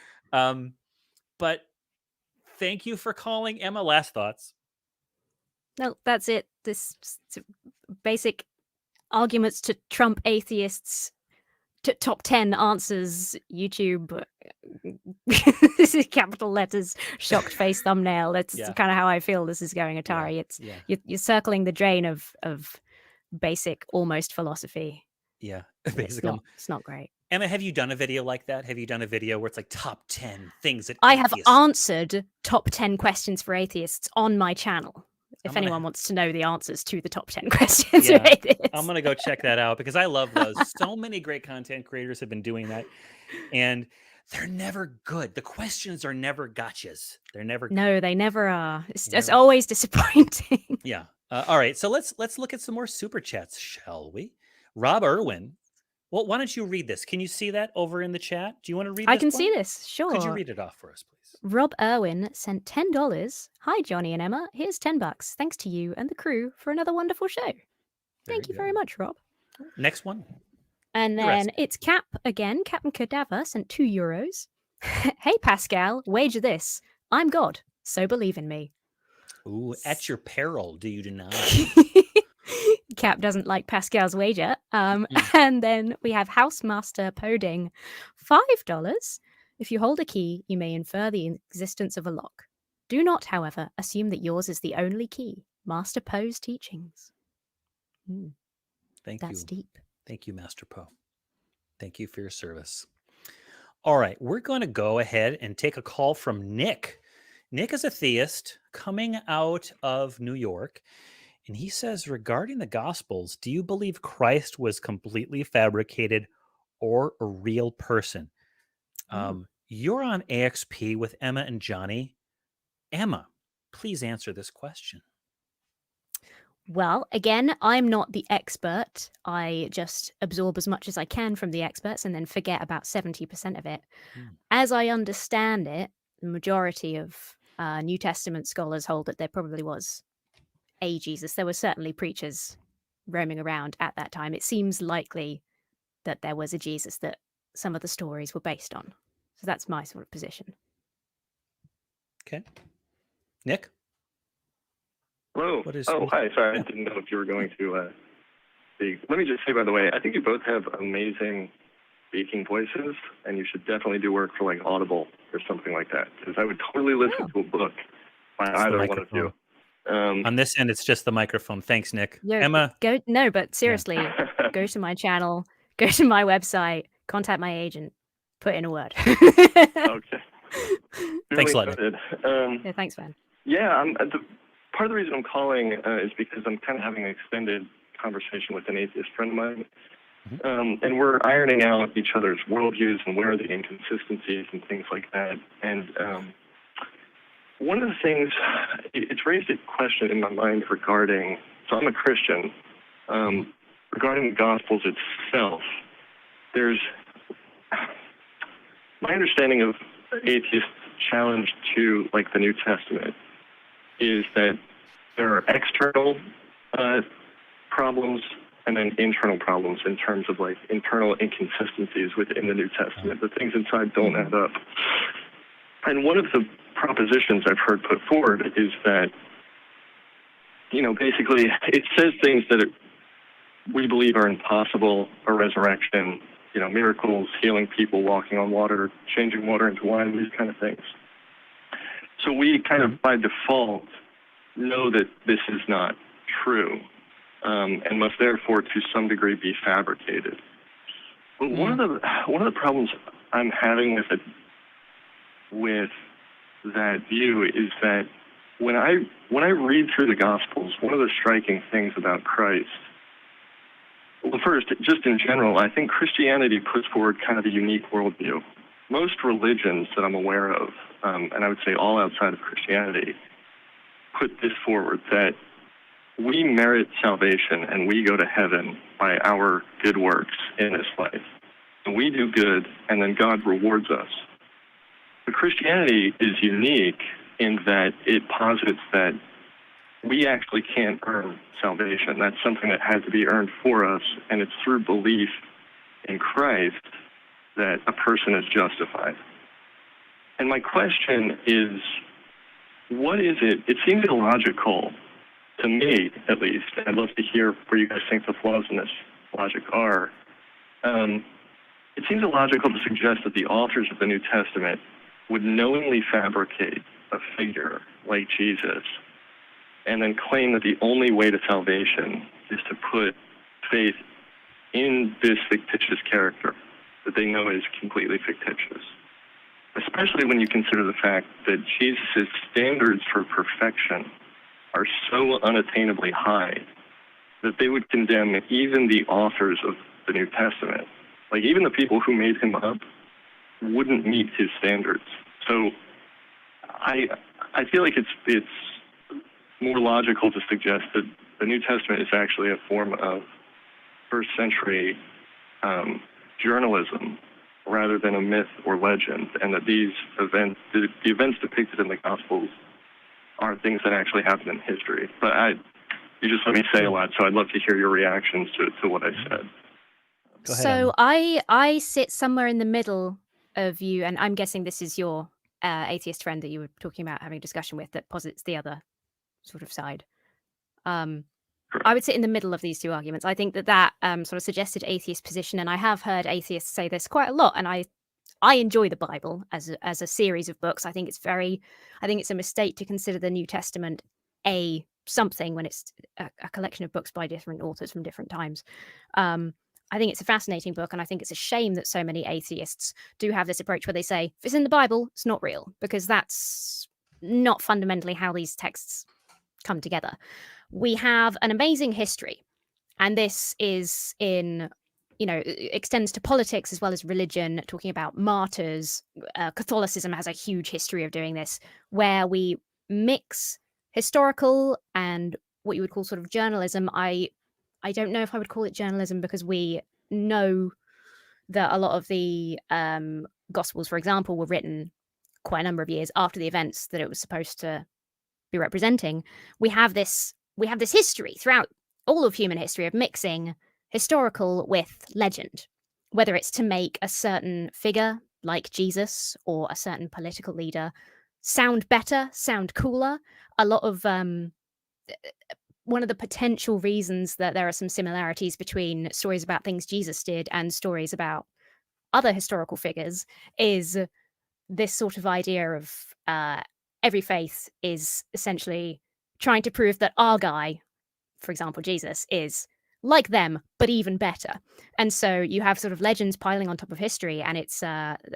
But thank you for calling. Emma, last thoughts? No, that's it. This basic arguments to trump atheists, top 10 answers, YouTube, this is capital letters, shocked face thumbnail. That's kind of how I feel this is going, Atari. You're circling the drain of basic almost philosophy. Yeah, it's not great. Emma, have you done a video like that? Have you done a video where it's like top 10 things that I have answered top 10 questions for atheists on my channel? If anyone wants to know the answers to the top 10 questions for atheists. I'm going to go check that out, because I love those. So many great content creators have been doing that, and they're never good. The questions are never gotchas. They're never. No, they never are. It's always disappointing. Yeah. All right. So let's look at some more super chats, shall we? Rob Irwin. Well, why don't you read this? Can you see that over in the chat? Do you want to read this? I can see this, sure. Could you read it off for us, please? Rob Irwin sent $10. Hi, Johnny and Emma. Here's $10. Thanks to you and the crew for another wonderful show. Thank you very much, Rob. Next one. And then it's Cap again. Captain Cadaver sent €2. Hey, Pascal, wager this. I'm God, so believe in me. Ooh, at your peril, do you deny? Cap doesn't like Pascal's wager. And then we have Housemaster Poding, $5. If you hold a key, you may infer the existence of a lock. Do not, however, assume that yours is the only key. Master Poe's teachings. That's deep. Thank you, Master Poe. Thank you for your service. All right, we're going to go ahead and take a call from Nick. Nick is a theist coming out of New York. And he says, regarding the Gospels, do you believe Christ was completely fabricated or a real person? You're on AXP with Emma and Johnny. Emma, please answer this question. Well, again, I'm not the expert. I just absorb as much as I can from the experts and then forget about 70% of it. As I understand it, the majority of New Testament scholars hold that there probably was a Jesus. There were certainly preachers roaming around at that time. It seems likely that there was a Jesus that some of the stories were based on. So that's my sort of position. Okay. Nick? Hello. Hi. Sorry, I didn't know if you were going to speak. Let me just say, by the way, I think you both have amazing speaking voices, and you should definitely do work for like Audible or something like that, because I would totally listen to a book by either one of you. On this end, it's just the microphone. Thanks, Nick. Emma? But seriously, go to my channel, go to my website, contact my agent, put in a word. Okay. Thanks a lot. Yeah, thanks, man. Yeah, part of the reason I'm calling is because I'm kind of having an extended conversation with an atheist friend of mine. And we're ironing out each other's worldviews and where are the inconsistencies and things like that. And one of the things, it's raised a question in my mind regarding, so I'm a Christian, regarding the Gospels itself. There's, my understanding of atheist challenge to like the New Testament is that there are external problems and then internal problems in terms of like internal inconsistencies within the New Testament. The things inside don't add up. And one of the propositions I've heard put forward is that basically it says things that we believe are impossible: a resurrection, miracles, healing people, walking on water, changing water into wine, these kind of things. So we kind of by default know that this is not true, and must therefore to some degree be fabricated. But one of the problems I'm having with that view is that when I read through the Gospels, one of the striking things about Christ, well, first, just in general, I think Christianity puts forward kind of a unique worldview. Most religions that I'm aware of, and I would say all outside of Christianity, put this forward, that we merit salvation and we go to heaven by our good works in this life. And we do good, and then God rewards us. But Christianity is unique in that it posits that we actually can't earn salvation. That's something that has to be earned for us, and it's through belief in Christ that a person is justified. And my question is, what is it? It seems illogical, to me at least, and I'd love to hear where you guys think the flaws in this logic are. It seems illogical to suggest that the authors of the New Testament would knowingly fabricate a figure like Jesus and then claim that the only way to salvation is to put faith in this fictitious character that they know is completely fictitious. Especially when you consider the fact that Jesus' standards for perfection are so unattainably high that they would condemn even the authors of the New Testament. Like, even the people who made him up wouldn't meet his standards. So I feel like it's more logical to suggest that the New Testament is actually a form of first century journalism rather than a myth or legend, and that these events, the events depicted in the Gospels, are things that actually happened in history. But you just let me say a lot, so I'd love to hear your reactions to what I said. Go ahead, So I sit somewhere in the middle of you, and I'm guessing this is your atheist friend that you were talking about having a discussion with that posits the other sort of side. I would sit in the middle of these two arguments. I think that sort of suggested atheist position, and I have heard atheists say this quite a lot, and I enjoy the Bible as a series of books. I think it's a mistake to consider the New Testament something when it's a collection of books by different authors from different times. I think it's a fascinating book, and I think it's a shame that so many atheists do have this approach where they say, if it's in the Bible, it's not real, because that's not fundamentally how these texts come together. We have an amazing history, and this is extends to politics as well as religion, talking about martyrs. Catholicism has a huge history of doing this, where we mix historical and what you would call sort of journalism. I don't know if I would call it journalism, because we know that a lot of the Gospels, for example, were written quite a number of years after the events that it was supposed to be representing. We have this history throughout all of human history of mixing historical with legend, whether it's to make a certain figure like Jesus or a certain political leader sound better, sound cooler. A lot of one of the potential reasons that there are some similarities between stories about things Jesus did and stories about other historical figures is this sort of idea of every faith is essentially trying to prove that our guy, for example, Jesus, is like them, but even better. And so you have sort of legends piling on top of history, and it's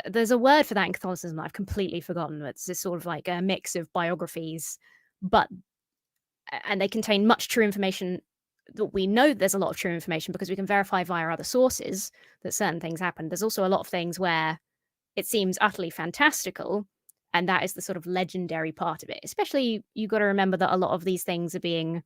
there's a word for that in Catholicism that I've completely forgotten. It's this sort of like a mix of biographies, and they contain much true information. That we know there's a lot of true information because we can verify via other sources that certain things happen. There's also a lot of things where it seems utterly fantastical, and that is the sort of legendary part of it. Especially, you've got to remember that a lot of these things are being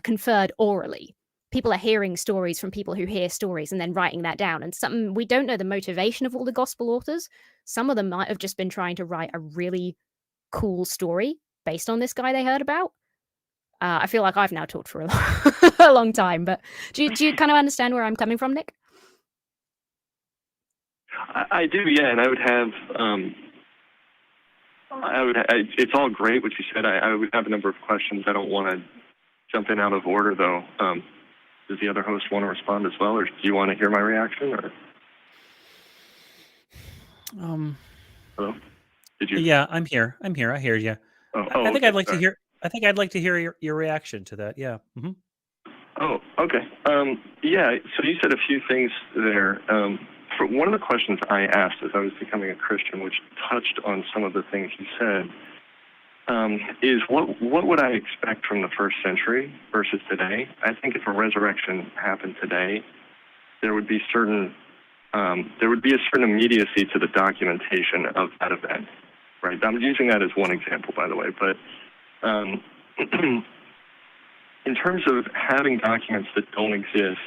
conferred orally. People are hearing stories from people who hear stories and then writing that down. And we don't know the motivation of all the gospel authors. Some of them might have just been trying to write a really cool story based on this guy they heard about. I feel like I've now talked for a long time, but do you kind of understand where I'm coming from, Nick? I do, yeah, and I would have, it's all great what you said. I would have a number of questions. I don't want to jump in out of order, though. Does the other host want to respond as well, or do you want to hear my reaction? Or hello? Did you? Yeah, I'm here. I hear you. I think Okay, I'd like to sorry. hear. I think I'd like to hear your reaction to that. Yeah. Hmm. Oh, okay. Yeah, so you said a few things there. For one of the questions I asked as I was becoming a Christian, which touched on some of the things you said, is what would I expect from the first century versus today? I think if a resurrection happened today, there would be a certain immediacy to the documentation of that event, right? I'm using that as one example, by the way, but in terms of having documents that don't exist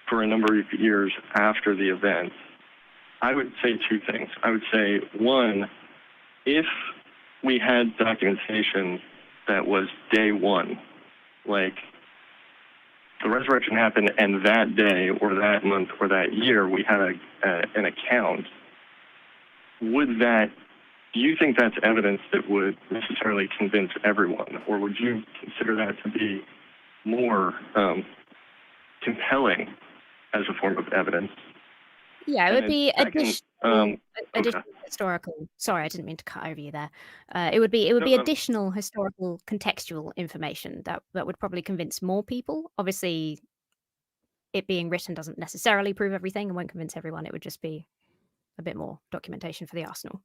for a number of years after the event, I would say two things. I would say, one, if we had documentation that was day one, like the resurrection happened and that day or that month or that year we had an account, do you think that's evidence that would necessarily convince everyone, or would you consider that to be more compelling as a form of evidence? Yeah, it would be additional Okay. historical. Sorry, I didn't mean to cut over you there. It would be additional historical contextual information that would probably convince more people. Obviously, it being written doesn't necessarily prove everything and won't convince everyone. It would just be a bit more documentation for the arsenal.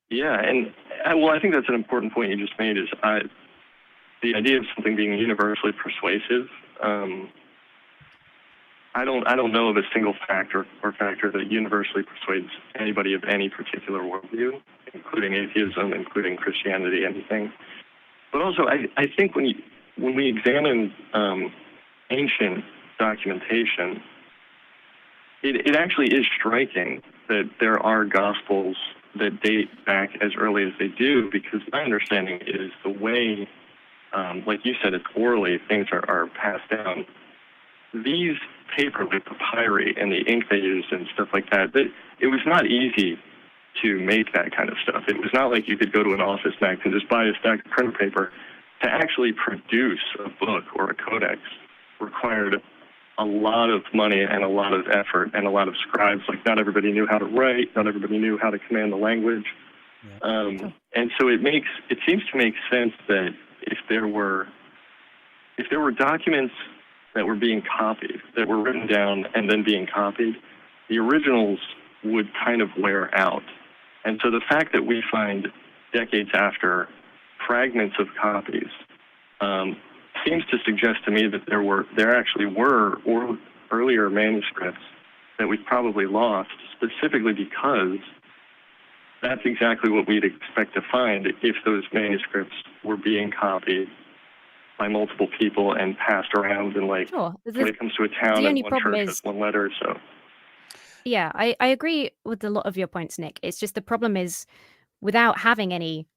Yeah, and I think that's an important point you just made. Is the idea of something being universally persuasive. I don't know of a single factor that universally persuades anybody of any particular worldview, including atheism, including Christianity, anything. But also, I think when we examine ancient documentation, it actually is striking that there are gospels that date back as early as they do, because my understanding is the way, like you said, it's orally, things are passed down. These paper, the papyri and the ink they used and stuff like that, it was not easy to make that kind of stuff. It was not like you could go to an office next and just buy a stack of printer paper. To actually produce a book or a codex required a lot of money and a lot of effort and a lot of scribes. Like, not everybody knew how to write, not everybody knew how to command the language. And so it seems to make sense that if there were documents that were being copied, that were written down and then being copied, the originals would kind of wear out. And so the fact that we find decades after fragments of copies seems to suggest to me that there actually were earlier manuscripts that we've probably lost, specifically because that's exactly what we'd expect to find if those manuscripts were being copied by multiple people and passed around. And when it comes to a town and one church has one letter, so. Yeah, I agree with a lot of your points, Nick. It's just the problem is, without having any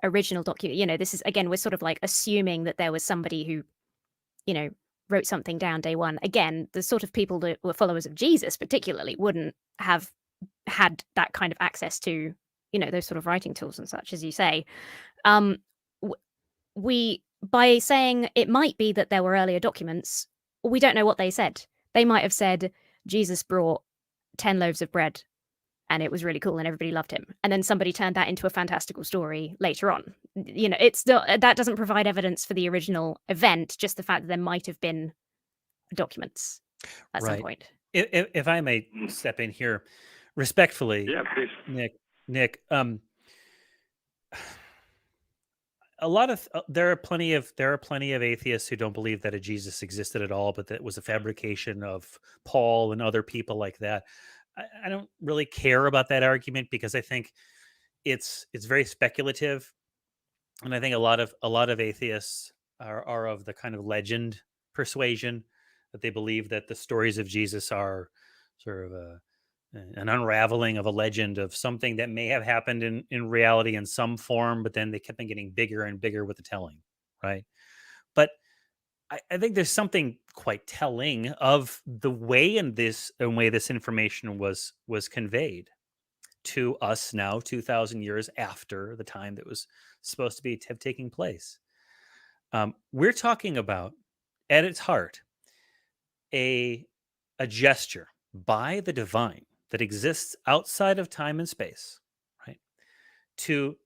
original document, this is, again, we're sort of like assuming that there was somebody who, wrote something down day one. Again, the sort of people that were followers of Jesus particularly wouldn't have had that kind of access to, those sort of writing tools and such, as you say. By saying it might be that there were earlier documents, we don't know what they said. They might have said Jesus brought 10 loaves of bread and it was really cool and everybody loved him. And then somebody turned that into a fantastical story later on. That doesn't provide evidence for the original event, just the fact that there might have been documents at some point. If I may step in here respectfully, yeah, please. Nick, there are plenty of atheists who don't believe that a Jesus existed at all, but that it was a fabrication of Paul and other people like that. I don't really care about that argument, because I think it's very speculative, and I think a lot of atheists are of the kind of legend persuasion, that they believe that the stories of Jesus are sort of an unraveling of a legend of something that may have happened in reality in some form, but then they kept on getting bigger and bigger with the telling, right? But I think there's something quite telling of the way this information was conveyed to us now, 2,000 years after the time that was supposed to have taking place. We're talking about, at its heart, a gesture by the divine that exists outside of time and space, right? To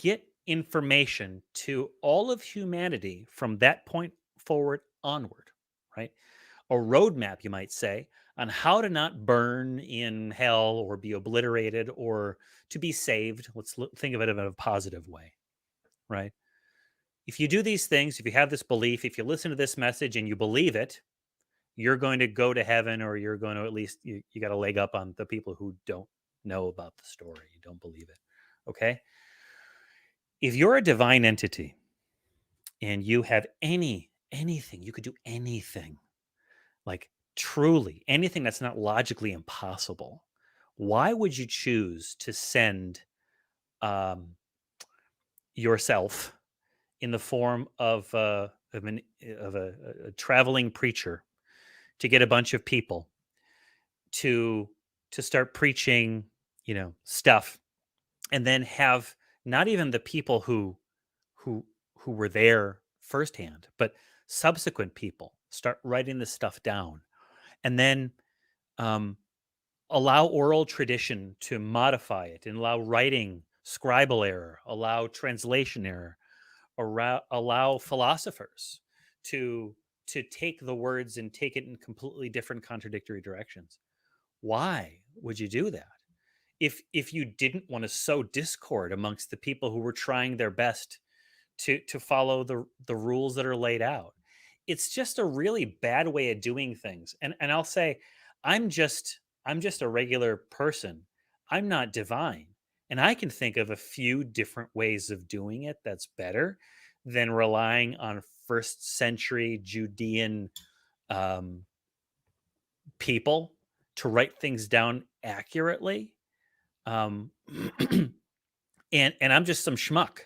get information to all of humanity from that point forward onward, right? A roadmap, you might say, on how to not burn in hell or be obliterated or to be saved. Let's think of it in a positive way, right? If you do these things, if you have this belief, if you listen to this message and you believe it, you're going to go to heaven, or you're going to, at least you got a leg up on the people who don't know about the story, you don't believe it. Okay? If you're a divine entity and you have anything, you could do anything, like truly anything that's not logically impossible, why would you choose to send yourself in the form of a traveling preacher to get a bunch of people to start preaching, stuff, and then have not even the people who were there firsthand, but subsequent people start writing this stuff down, and then allow oral tradition to modify it, and allow writing scribal error, allow translation error, allow philosophers to take the words and take it in completely different contradictory directions. Why would you do that? If you didn't want to sow discord amongst the people who were trying their best to follow the rules that are laid out. It's just a really bad way of doing things. And I'll say, I'm just a regular person. I'm not divine. And I can think of a few different ways of doing it that's better than relying on first century Judean people to write things down accurately. And I'm just some schmuck,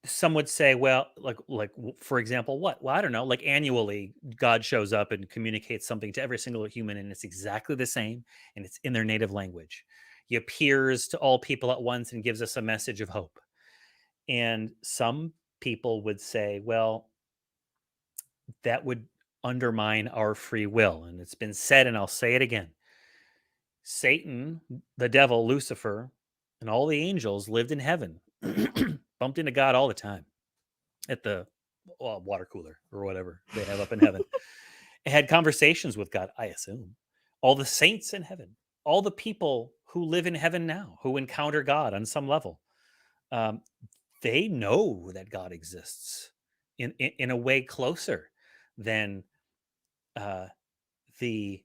some would say, well, like for example, what? Well, I don't know. Like annually, God shows up and communicates something to every single human, and it's exactly the same, and it's in their native language. He appears to all people at once and gives us a message of hope. And some people would say, well, that would undermine our free will. And it's been said, and I'll say it again. Satan, the devil, Lucifer, and all the angels lived in heaven, bumped into God all the time at the water cooler or whatever they have up in heaven. Had conversations with God, I assume. All the saints in heaven, all the people who live in heaven now, who encounter God on some level, they know that God exists in a way closer than the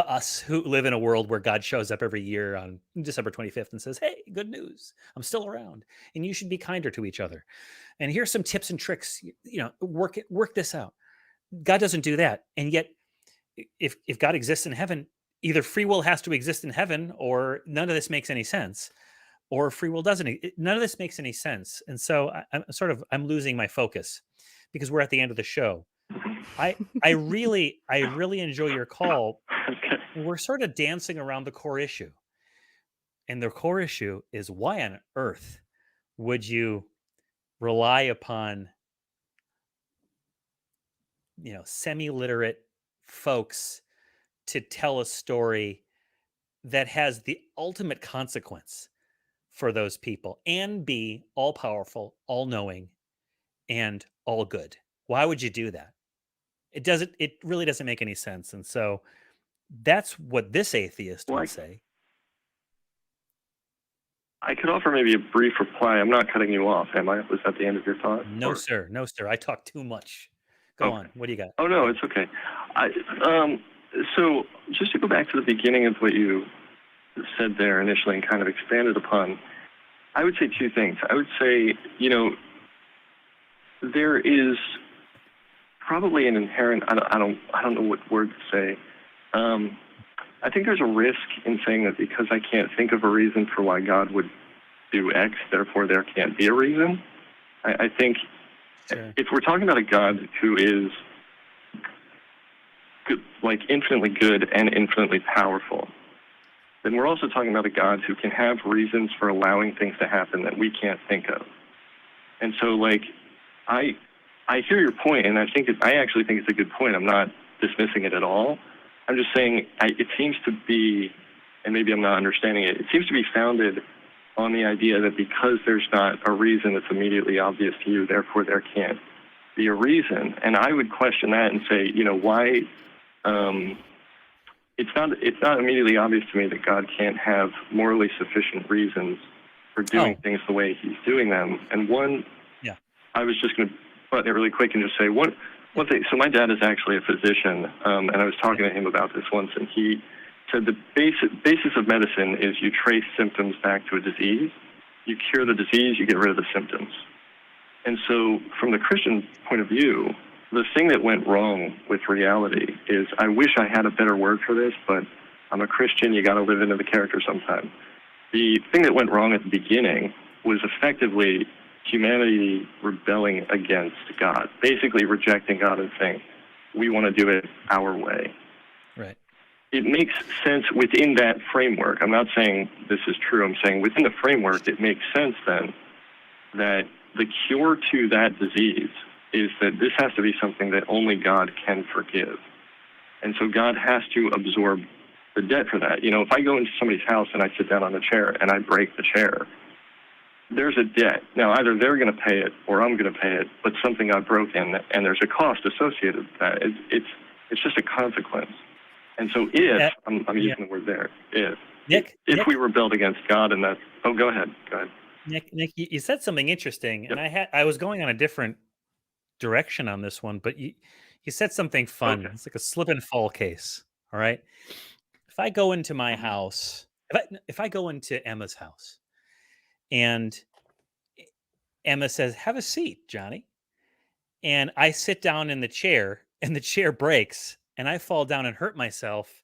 us who live in a world where God shows up every year on December 25th and says, hey, good news, I'm still around and you should be kinder to each other. And here's some tips and tricks, work this out. God doesn't do that. And yet if God exists in heaven, either free will has to exist in heaven, or none of this makes any sense, or free will doesn't. None of this makes any sense. And so I'm losing my focus because we're at the end of the show. I really enjoy your call. We're sort of dancing around the core issue. And the core issue is, why on earth would you rely upon, semi-literate folks to tell a story that has the ultimate consequence for those people and be all powerful, all knowing, and all good? Why would you do that? It really doesn't make any sense. And so that's what this atheist would say. I could offer maybe a brief reply. I'm not cutting you off, am I? Was that the end of your thought? No, sir. No, sir. I talk too much. Go on. What do you got? Oh, no, it's okay. So just to go back to the beginning of what you said there initially and kind of expanded upon, I would say two things. I would say, there is probably an inherent, I don't know what word to say. I think there's a risk in saying that because I can't think of a reason for why God would do X, therefore there can't be a reason. I think if we're talking about a God who is good, like infinitely good and infinitely powerful, then we're also talking about a God who can have reasons for allowing things to happen that we can't think of. And so, like, I hear your point, and I actually think it's a good point. I'm not dismissing it at all. I'm just saying it seems to be, and maybe I'm not understanding it, it seems to be founded on the idea that because there's not a reason that's immediately obvious to you, therefore there can't be a reason. And I would question that and say, why? It's not immediately obvious to me that God can't have morally sufficient reasons for doing things the way he's doing them. And I was just going to button it really quick and just say one thing. So my dad is actually a physician, and I was talking to him about this once, and he said the basis of medicine is you trace symptoms back to a disease. You cure the disease, you get rid of the symptoms. And so from the Christian point of view, the thing that went wrong with reality is, I wish I had a better word for this, but I'm a Christian, you got to live into the character sometime. The thing that went wrong at the beginning was effectively humanity rebelling against God, basically rejecting God and saying, we want to do it our way. Right. It makes sense within that framework. I'm not saying this is true. I'm saying within the framework, it makes sense then that the cure to that disease is that this has to be something that only God can forgive. And so God has to absorb the debt for that. If I go into somebody's house and I sit down on the chair and I break the chair, there's a debt. Now, either they're going to pay it or I'm going to pay it, but something got broken and there's a cost associated with that. It's just a consequence. And so I'm using the word there, if we rebelled against God and that, go ahead. Nick, you said something interesting, and I was going on a different direction on this one, but you said something fun. Okay. It's like a slip and fall case. All right. If I go into my house, if I go into Emma's house, and Emma says, "Have a seat, Johnny," and I sit down in the chair, and the chair breaks, and I fall down and hurt myself,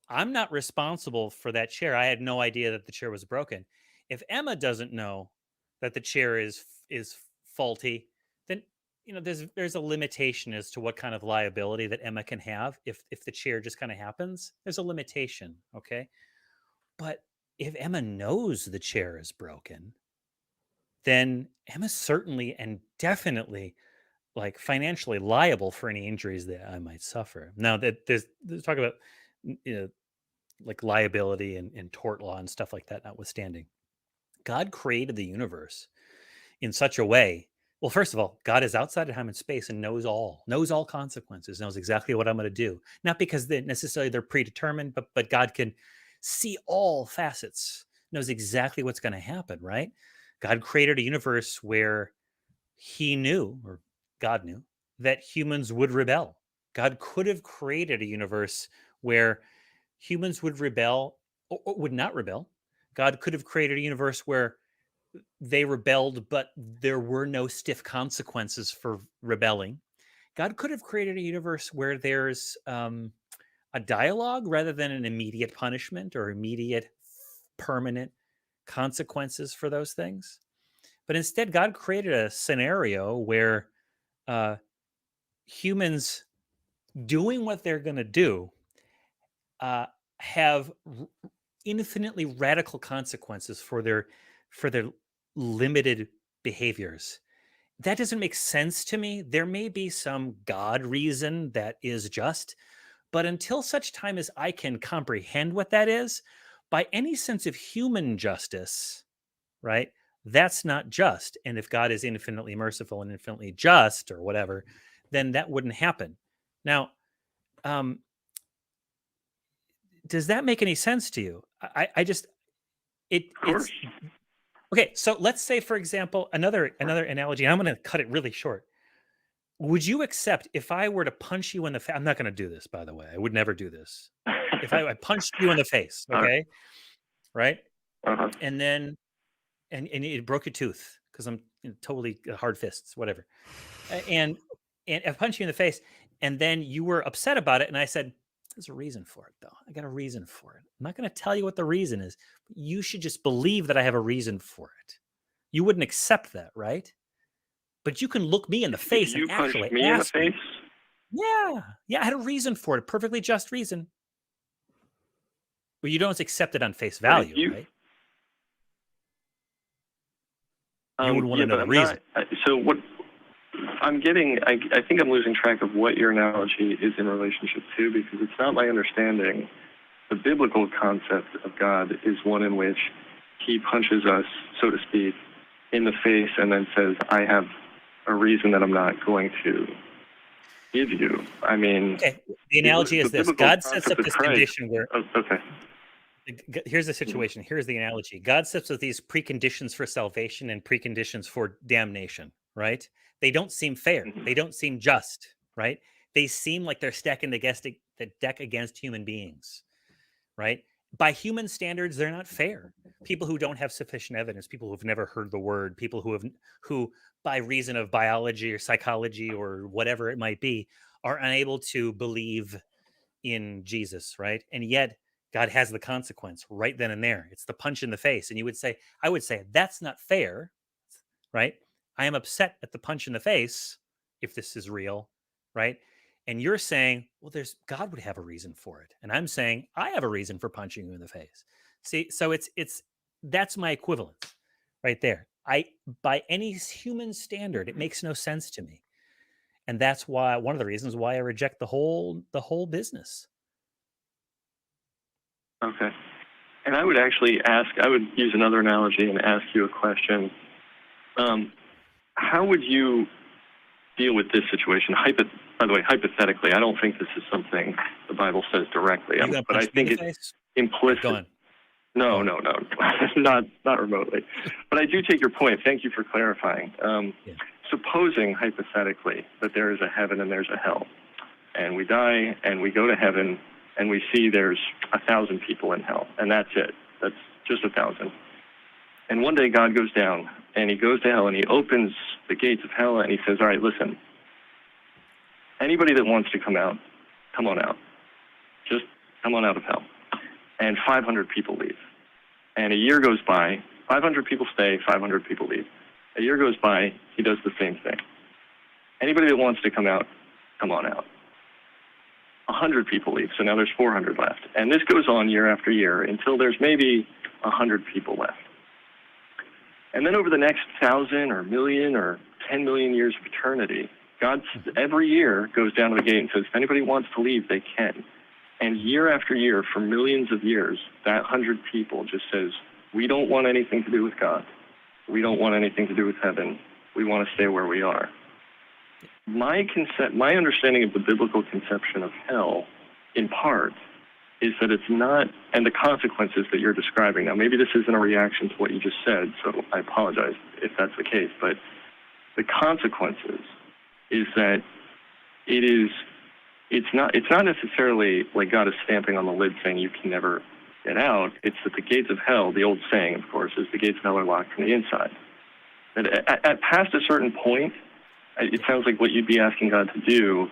I'm not responsible for that chair. I had no idea that the chair was broken. If Emma doesn't know that the chair is faulty, then there's a limitation as to what kind of liability that Emma can have if the chair just kind of happens. There's a limitation, okay? But if Emma knows the chair is broken, then Emma's certainly and definitely like financially liable for any injuries that I might suffer. Now that there's talk about like liability and tort law and stuff like that notwithstanding, God created the universe in such a way. Well, first of all, God is outside of time and space and knows all consequences, knows exactly what I'm going to do. Not because necessarily they're predetermined, but God can see all facets, knows exactly what's going to happen, right? God created a universe where God knew that humans would rebel. God could have created a universe where humans would rebel or would not rebel. God could have created a universe where they rebelled, but there were no stiff consequences for rebelling. God could have created a universe where there's a dialogue rather than an immediate punishment or immediate permanent consequences for those things. But instead, God created a scenario where humans doing what they're going to do have infinitely radical consequences for their limited behaviors. That doesn't make sense to me. There may be some God reason that is just, but until such time as I can comprehend what that is, by any sense of human justice, right? That's not just. And if God is infinitely merciful and infinitely just or whatever, then that wouldn't happen. Now, does that make any sense to you? It's okay. So let's say, for example, another analogy, and I'm going to cut it really short. Would you accept if I were to punch you in the face? I'm not going to do this, by the way. I would never do this. If I punched you in the face, okay, right? Uh-huh. And then and it broke your tooth because I'm totally hard fists, whatever. And I punched you in the face, and then you were upset about it, and I said, "There's a reason for it, though. I got a reason for it. I'm not going to tell you what the reason is. But you should just believe that I have a reason for it." You wouldn't accept that, right? But you can look me in the face and actually me ask in the me. face? Yeah, I had a reason for it, a perfectly just reason. Well, you don't accept it on face value, right? You would want to know the reason. So what I'm getting, I think I'm losing track of what your analogy is in relationship to, because it's not my understanding. The biblical concept of God is one in which he punches us, so to speak, in the face and then says, I have a reason that I'm not going to give you. I mean... Okay, the analogy is this. God sets up this condition where... Okay. Here's the situation. Here's the analogy. God sets up these preconditions for salvation and preconditions for damnation, right? They don't seem fair. They don't seem just, right? They seem like they're stacking the deck against human beings, right? By human standards, they're not fair. People who don't have sufficient evidence, people who've never heard the word, people who by reason of biology or psychology or whatever it might be, are unable to believe in Jesus, right? And yet God has the consequence right then and there. It's the punch in the face. And I would say, that's not fair, right? I am upset at the punch in the face if this is real, right? And you're saying, well, God would have a reason for it. And I'm saying, I have a reason for punching you in the face. See, so that's my equivalence right there. By any human standard, it makes no sense to me. And that's why, one of the reasons why I reject the whole business. Okay. And I would use another analogy and ask you a question. How would you deal with this situation? By the way, hypothetically, I don't think this is something the Bible says directly, but I think it's implicit. No, not remotely. But I do take your point. Thank you for clarifying. Supposing, hypothetically, that there is a heaven and there's a hell, and we die and we go to heaven and we see there's 1,000 people in hell, and that's it. That's just 1,000. And one day God goes down and he goes to hell and he opens the gates of hell and he says, all right, listen, anybody that wants to come out, come on out. Just come on out of hell. And 500 people leave. And a year goes by, 500 people stay, 500 people leave. A year goes by, he does the same thing. Anybody that wants to come out, come on out. 100 people leave, so now there's 400 left. And this goes on year after year until there's maybe 100 people left. And then over the next 1,000 or million or 10 million years of eternity, God every year goes down to the gate and says, if anybody wants to leave, they can. And year after year, for millions of years, that 100 people just says, we don't want anything to do with God. We don't want anything to do with heaven. We want to stay where we are. My understanding of the biblical conception of hell, in part, is that it's not, and the consequences that you're describing. Now, maybe this isn't a reaction to what you just said, so I apologize if that's the case, but the consequences is that it's not necessarily like God is stamping on the lid saying you can never get out. It's that the gates of hell, the old saying, of course, is the gates of hell are locked from the inside. And at past a certain point, it sounds like what you'd be asking God to do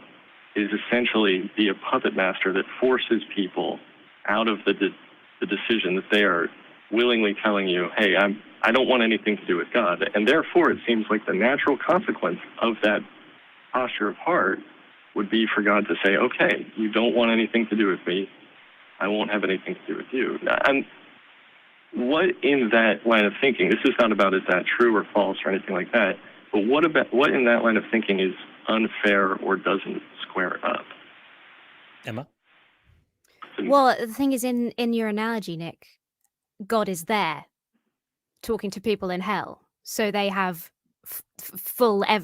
is essentially be a puppet master that forces people out of the decision that they are willingly telling you, hey, I don't want anything to do with God. And therefore, it seems like the natural consequence of that posture of heart would be for God to say, okay, you don't want anything to do with me. I won't have anything to do with you. And what in that line of thinking, this is not about is that true or false or anything like that, but what in that line of thinking is unfair or doesn't square up? Emma? Well, the thing is, in your analogy, Nick, God is there talking to people in hell. So they have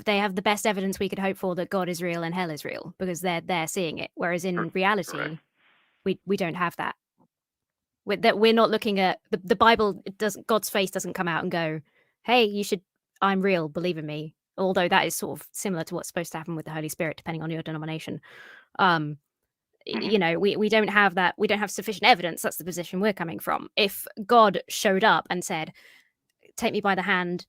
they have the best evidence we could hope for that God is real and hell is real because they're seeing it. Whereas in reality, we don't have that. We're not looking at the Bible. God's face doesn't come out and go, hey, I'm real, believe in me. Although that is sort of similar to what's supposed to happen with the Holy Spirit, depending on your denomination. You know, we don't have that. We don't have sufficient evidence. That's the position we're coming from. If God showed up and said, take me by the hand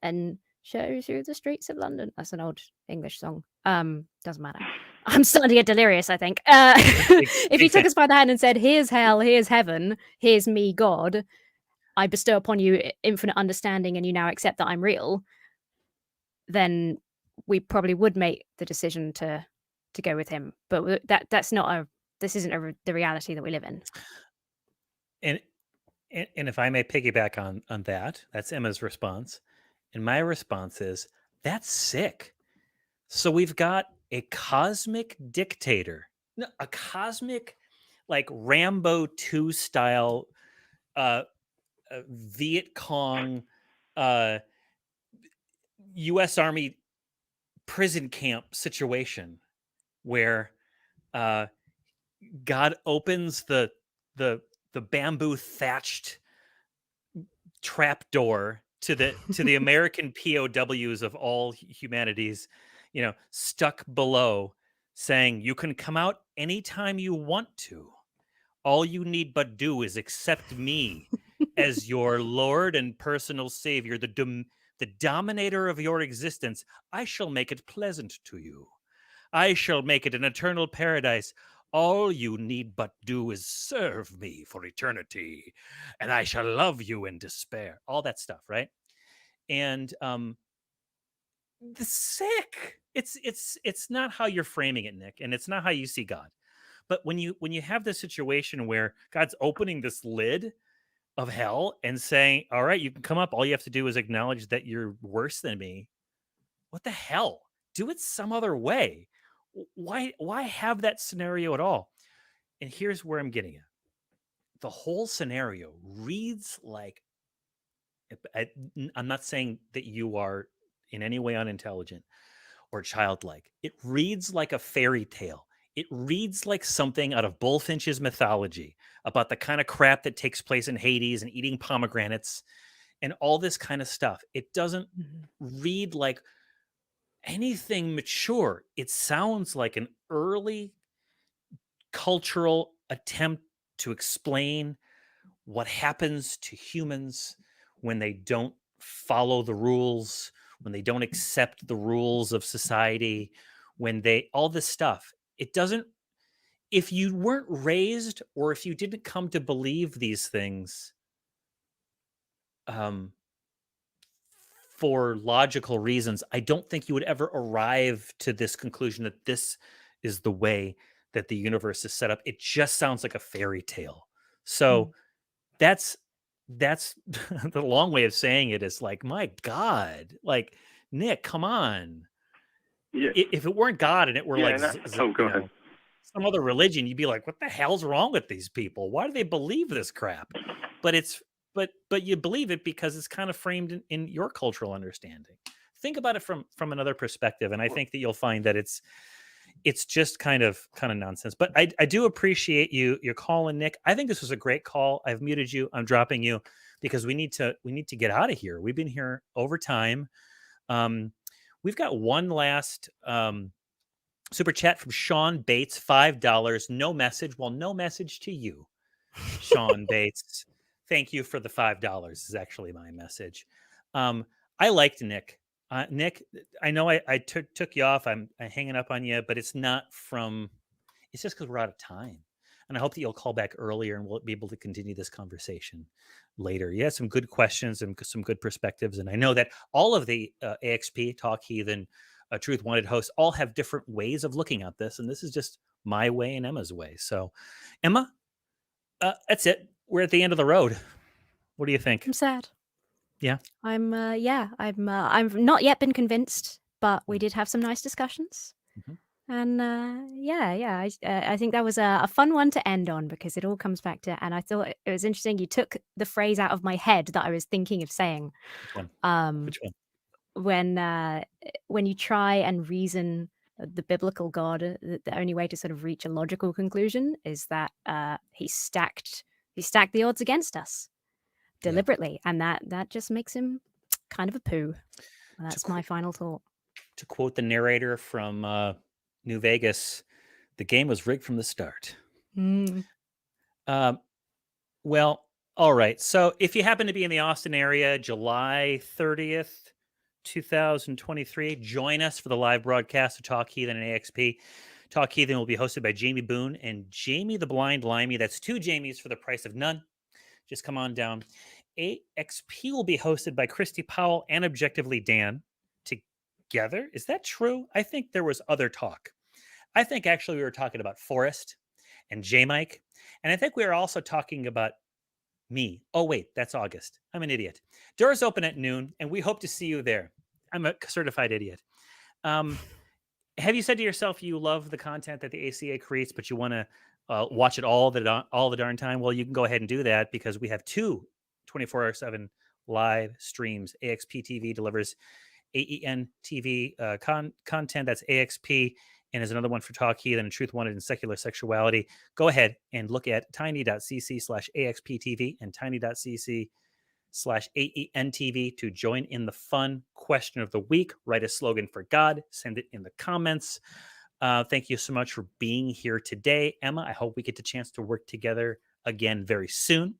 and show through the streets of London. That's an old English song. Doesn't matter. I'm starting to get delirious, I think. If he took us by the hand and said, here's hell, here's heaven, here's me, God, I bestow upon you infinite understanding and you now accept that I'm real, then we probably would make the decision to go with him. But this isn't the reality that we live in. and and if I may piggyback on that, that's Emma's response. And my response is, that's sick. So we've got a cosmic dictator, no, a cosmic, like Rambo 2 style, Viet Cong, U.S. Army prison camp situation where God opens the bamboo thatched trap door to the American POWs of all humanities, stuck below, saying, "You can come out anytime you want to. All you need but do is accept me as your Lord and personal Savior, the dominator of your existence. I shall make it pleasant to you. I shall make it an eternal paradise. All you need but do is serve me for eternity, and I shall love you in despair." All that stuff, right? And the sick. It's not how you're framing it, Nick, and it's not how you see God. But when you have this situation where God's opening this lid of hell and saying, "All right, you can come up. All you have to do is acknowledge that you're worse than me." What the hell? Do it some other way. Why have that scenario at all? And here's where I'm getting at. The whole scenario reads like, I'm not saying that you are in any way unintelligent or childlike. It reads like a fairy tale. It reads like something out of Bullfinch's mythology about the kind of crap that takes place in Hades and eating pomegranates and all this kind of stuff. It doesn't read like anything mature. It sounds like an early cultural attempt to explain what happens to humans when they don't follow the rules, when they don't accept the rules of society, when they, all this stuff. It doesn't, if you weren't raised or if you didn't come to believe these things for logical reasons, I don't think you would ever arrive to this conclusion that this is the way that the universe is set up. It just sounds like a fairy tale. So that's the long way of saying it is like, my God, like, Nick, come on. Yeah. If it weren't God and it were like go ahead. some other religion, you'd be like, what the hell's wrong with these people? Why do they believe this crap? But it's but you believe it because it's kind of framed in your cultural understanding. Think about it from another perspective, and I think that you'll find that it's just kind of nonsense. But I do appreciate your calling, Nick. I think this was a great call. I've muted you. I'm dropping you because we need to get out of here. We've been here over time. We've got one last super chat from Sean Bates, $5. No message. Well, no message to you, Sean Bates. Thank you for the $5 is actually my message. I liked Nick. Nick, I know I took you off. I'm hanging up on you, but it's not from, it's just because we're out of time. And I hope that you'll call back earlier and we'll be able to continue this conversation later. You had some good questions and some good perspectives. And I know that all of the AXP, Talk Heathen, Truth Wanted hosts all have different ways of looking at this. And this is just my way and Emma's way. So, Emma, that's it. We're at the end of the road. What do you think? I'm sad. Yeah. I'm not yet been convinced, but we did have some nice discussions. And I think that was a fun one to end on because it all comes back to, and I thought it was interesting. You took the phrase out of my head that I was thinking of saying. Which one? Which one? When you try and reason the biblical God, the only way to sort of reach a logical conclusion is that he stacked the odds against us deliberately, and that just makes him kind of a poo. That's my final thought. To quote the narrator from New Vegas, the game was rigged from the start. Well, all right. So if you happen to be in the Austin area, July 30th, 2023, join us for the live broadcast of Talk Heathen and AXP. Talk Heathen will be hosted by Jamie Boone and Jamie the Blind Limey. That's two Jamies for the price of none. Just come on down. AXP will be hosted by Christy Powell and Objectively Dan together. Is that true? I think there was other talk. I think actually we were talking about Forrest and J-Mike. And I think we were also talking about Me. Oh, wait, that's August. I'm an idiot. Doors open at noon, and we hope to see you there. I'm a certified idiot. Have you said to yourself you love the content that the ACA creates, but you want to watch it all the darn time? Well, you can go ahead and do that because we have two 24/7 live streams. AXP TV delivers AEN TV content. That's AXP. And there's another one for Talk Heathen and Truth Wanted and Secular Sexuality. Go ahead and look at tiny.cc/AXPTV and tiny.cc/AENTV to join in the fun question of the week. Write a slogan for God. Send it in the comments. Thank you so much for being here today, Emma. I hope we get the chance to work together again very soon.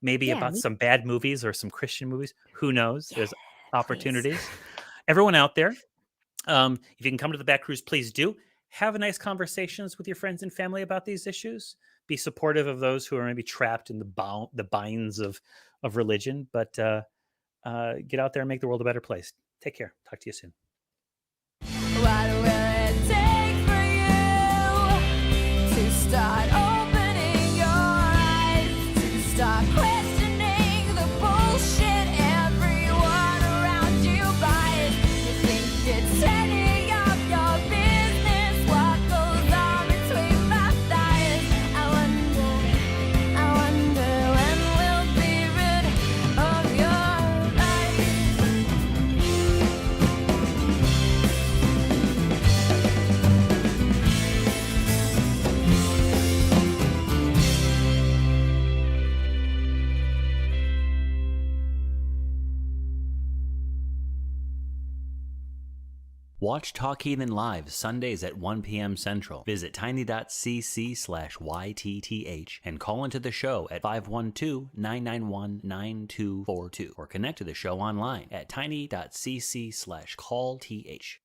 Maybe about some bad movies or some Christian movies. Who knows? There's opportunities. Everyone out there, if you can come to the Back Cruise, please do. Have a nice conversations with your friends and family about these issues. Be supportive of those who are maybe trapped in the binds of religion. But get out there and make the world a better place. Take care. Talk to you soon. What will it take for you to start opening your eyes, to stop questioning the bullshit everyone around you buys? You think it's any of your business what goes on between my thighs? I wonder when we'll be rid of your life. Watch Talk Heathen live Sundays at 1 p.m. Central. Visit tiny.cc/YTTH and call into the show at 512-991-9242 or connect to the show online at tiny.cc/callth.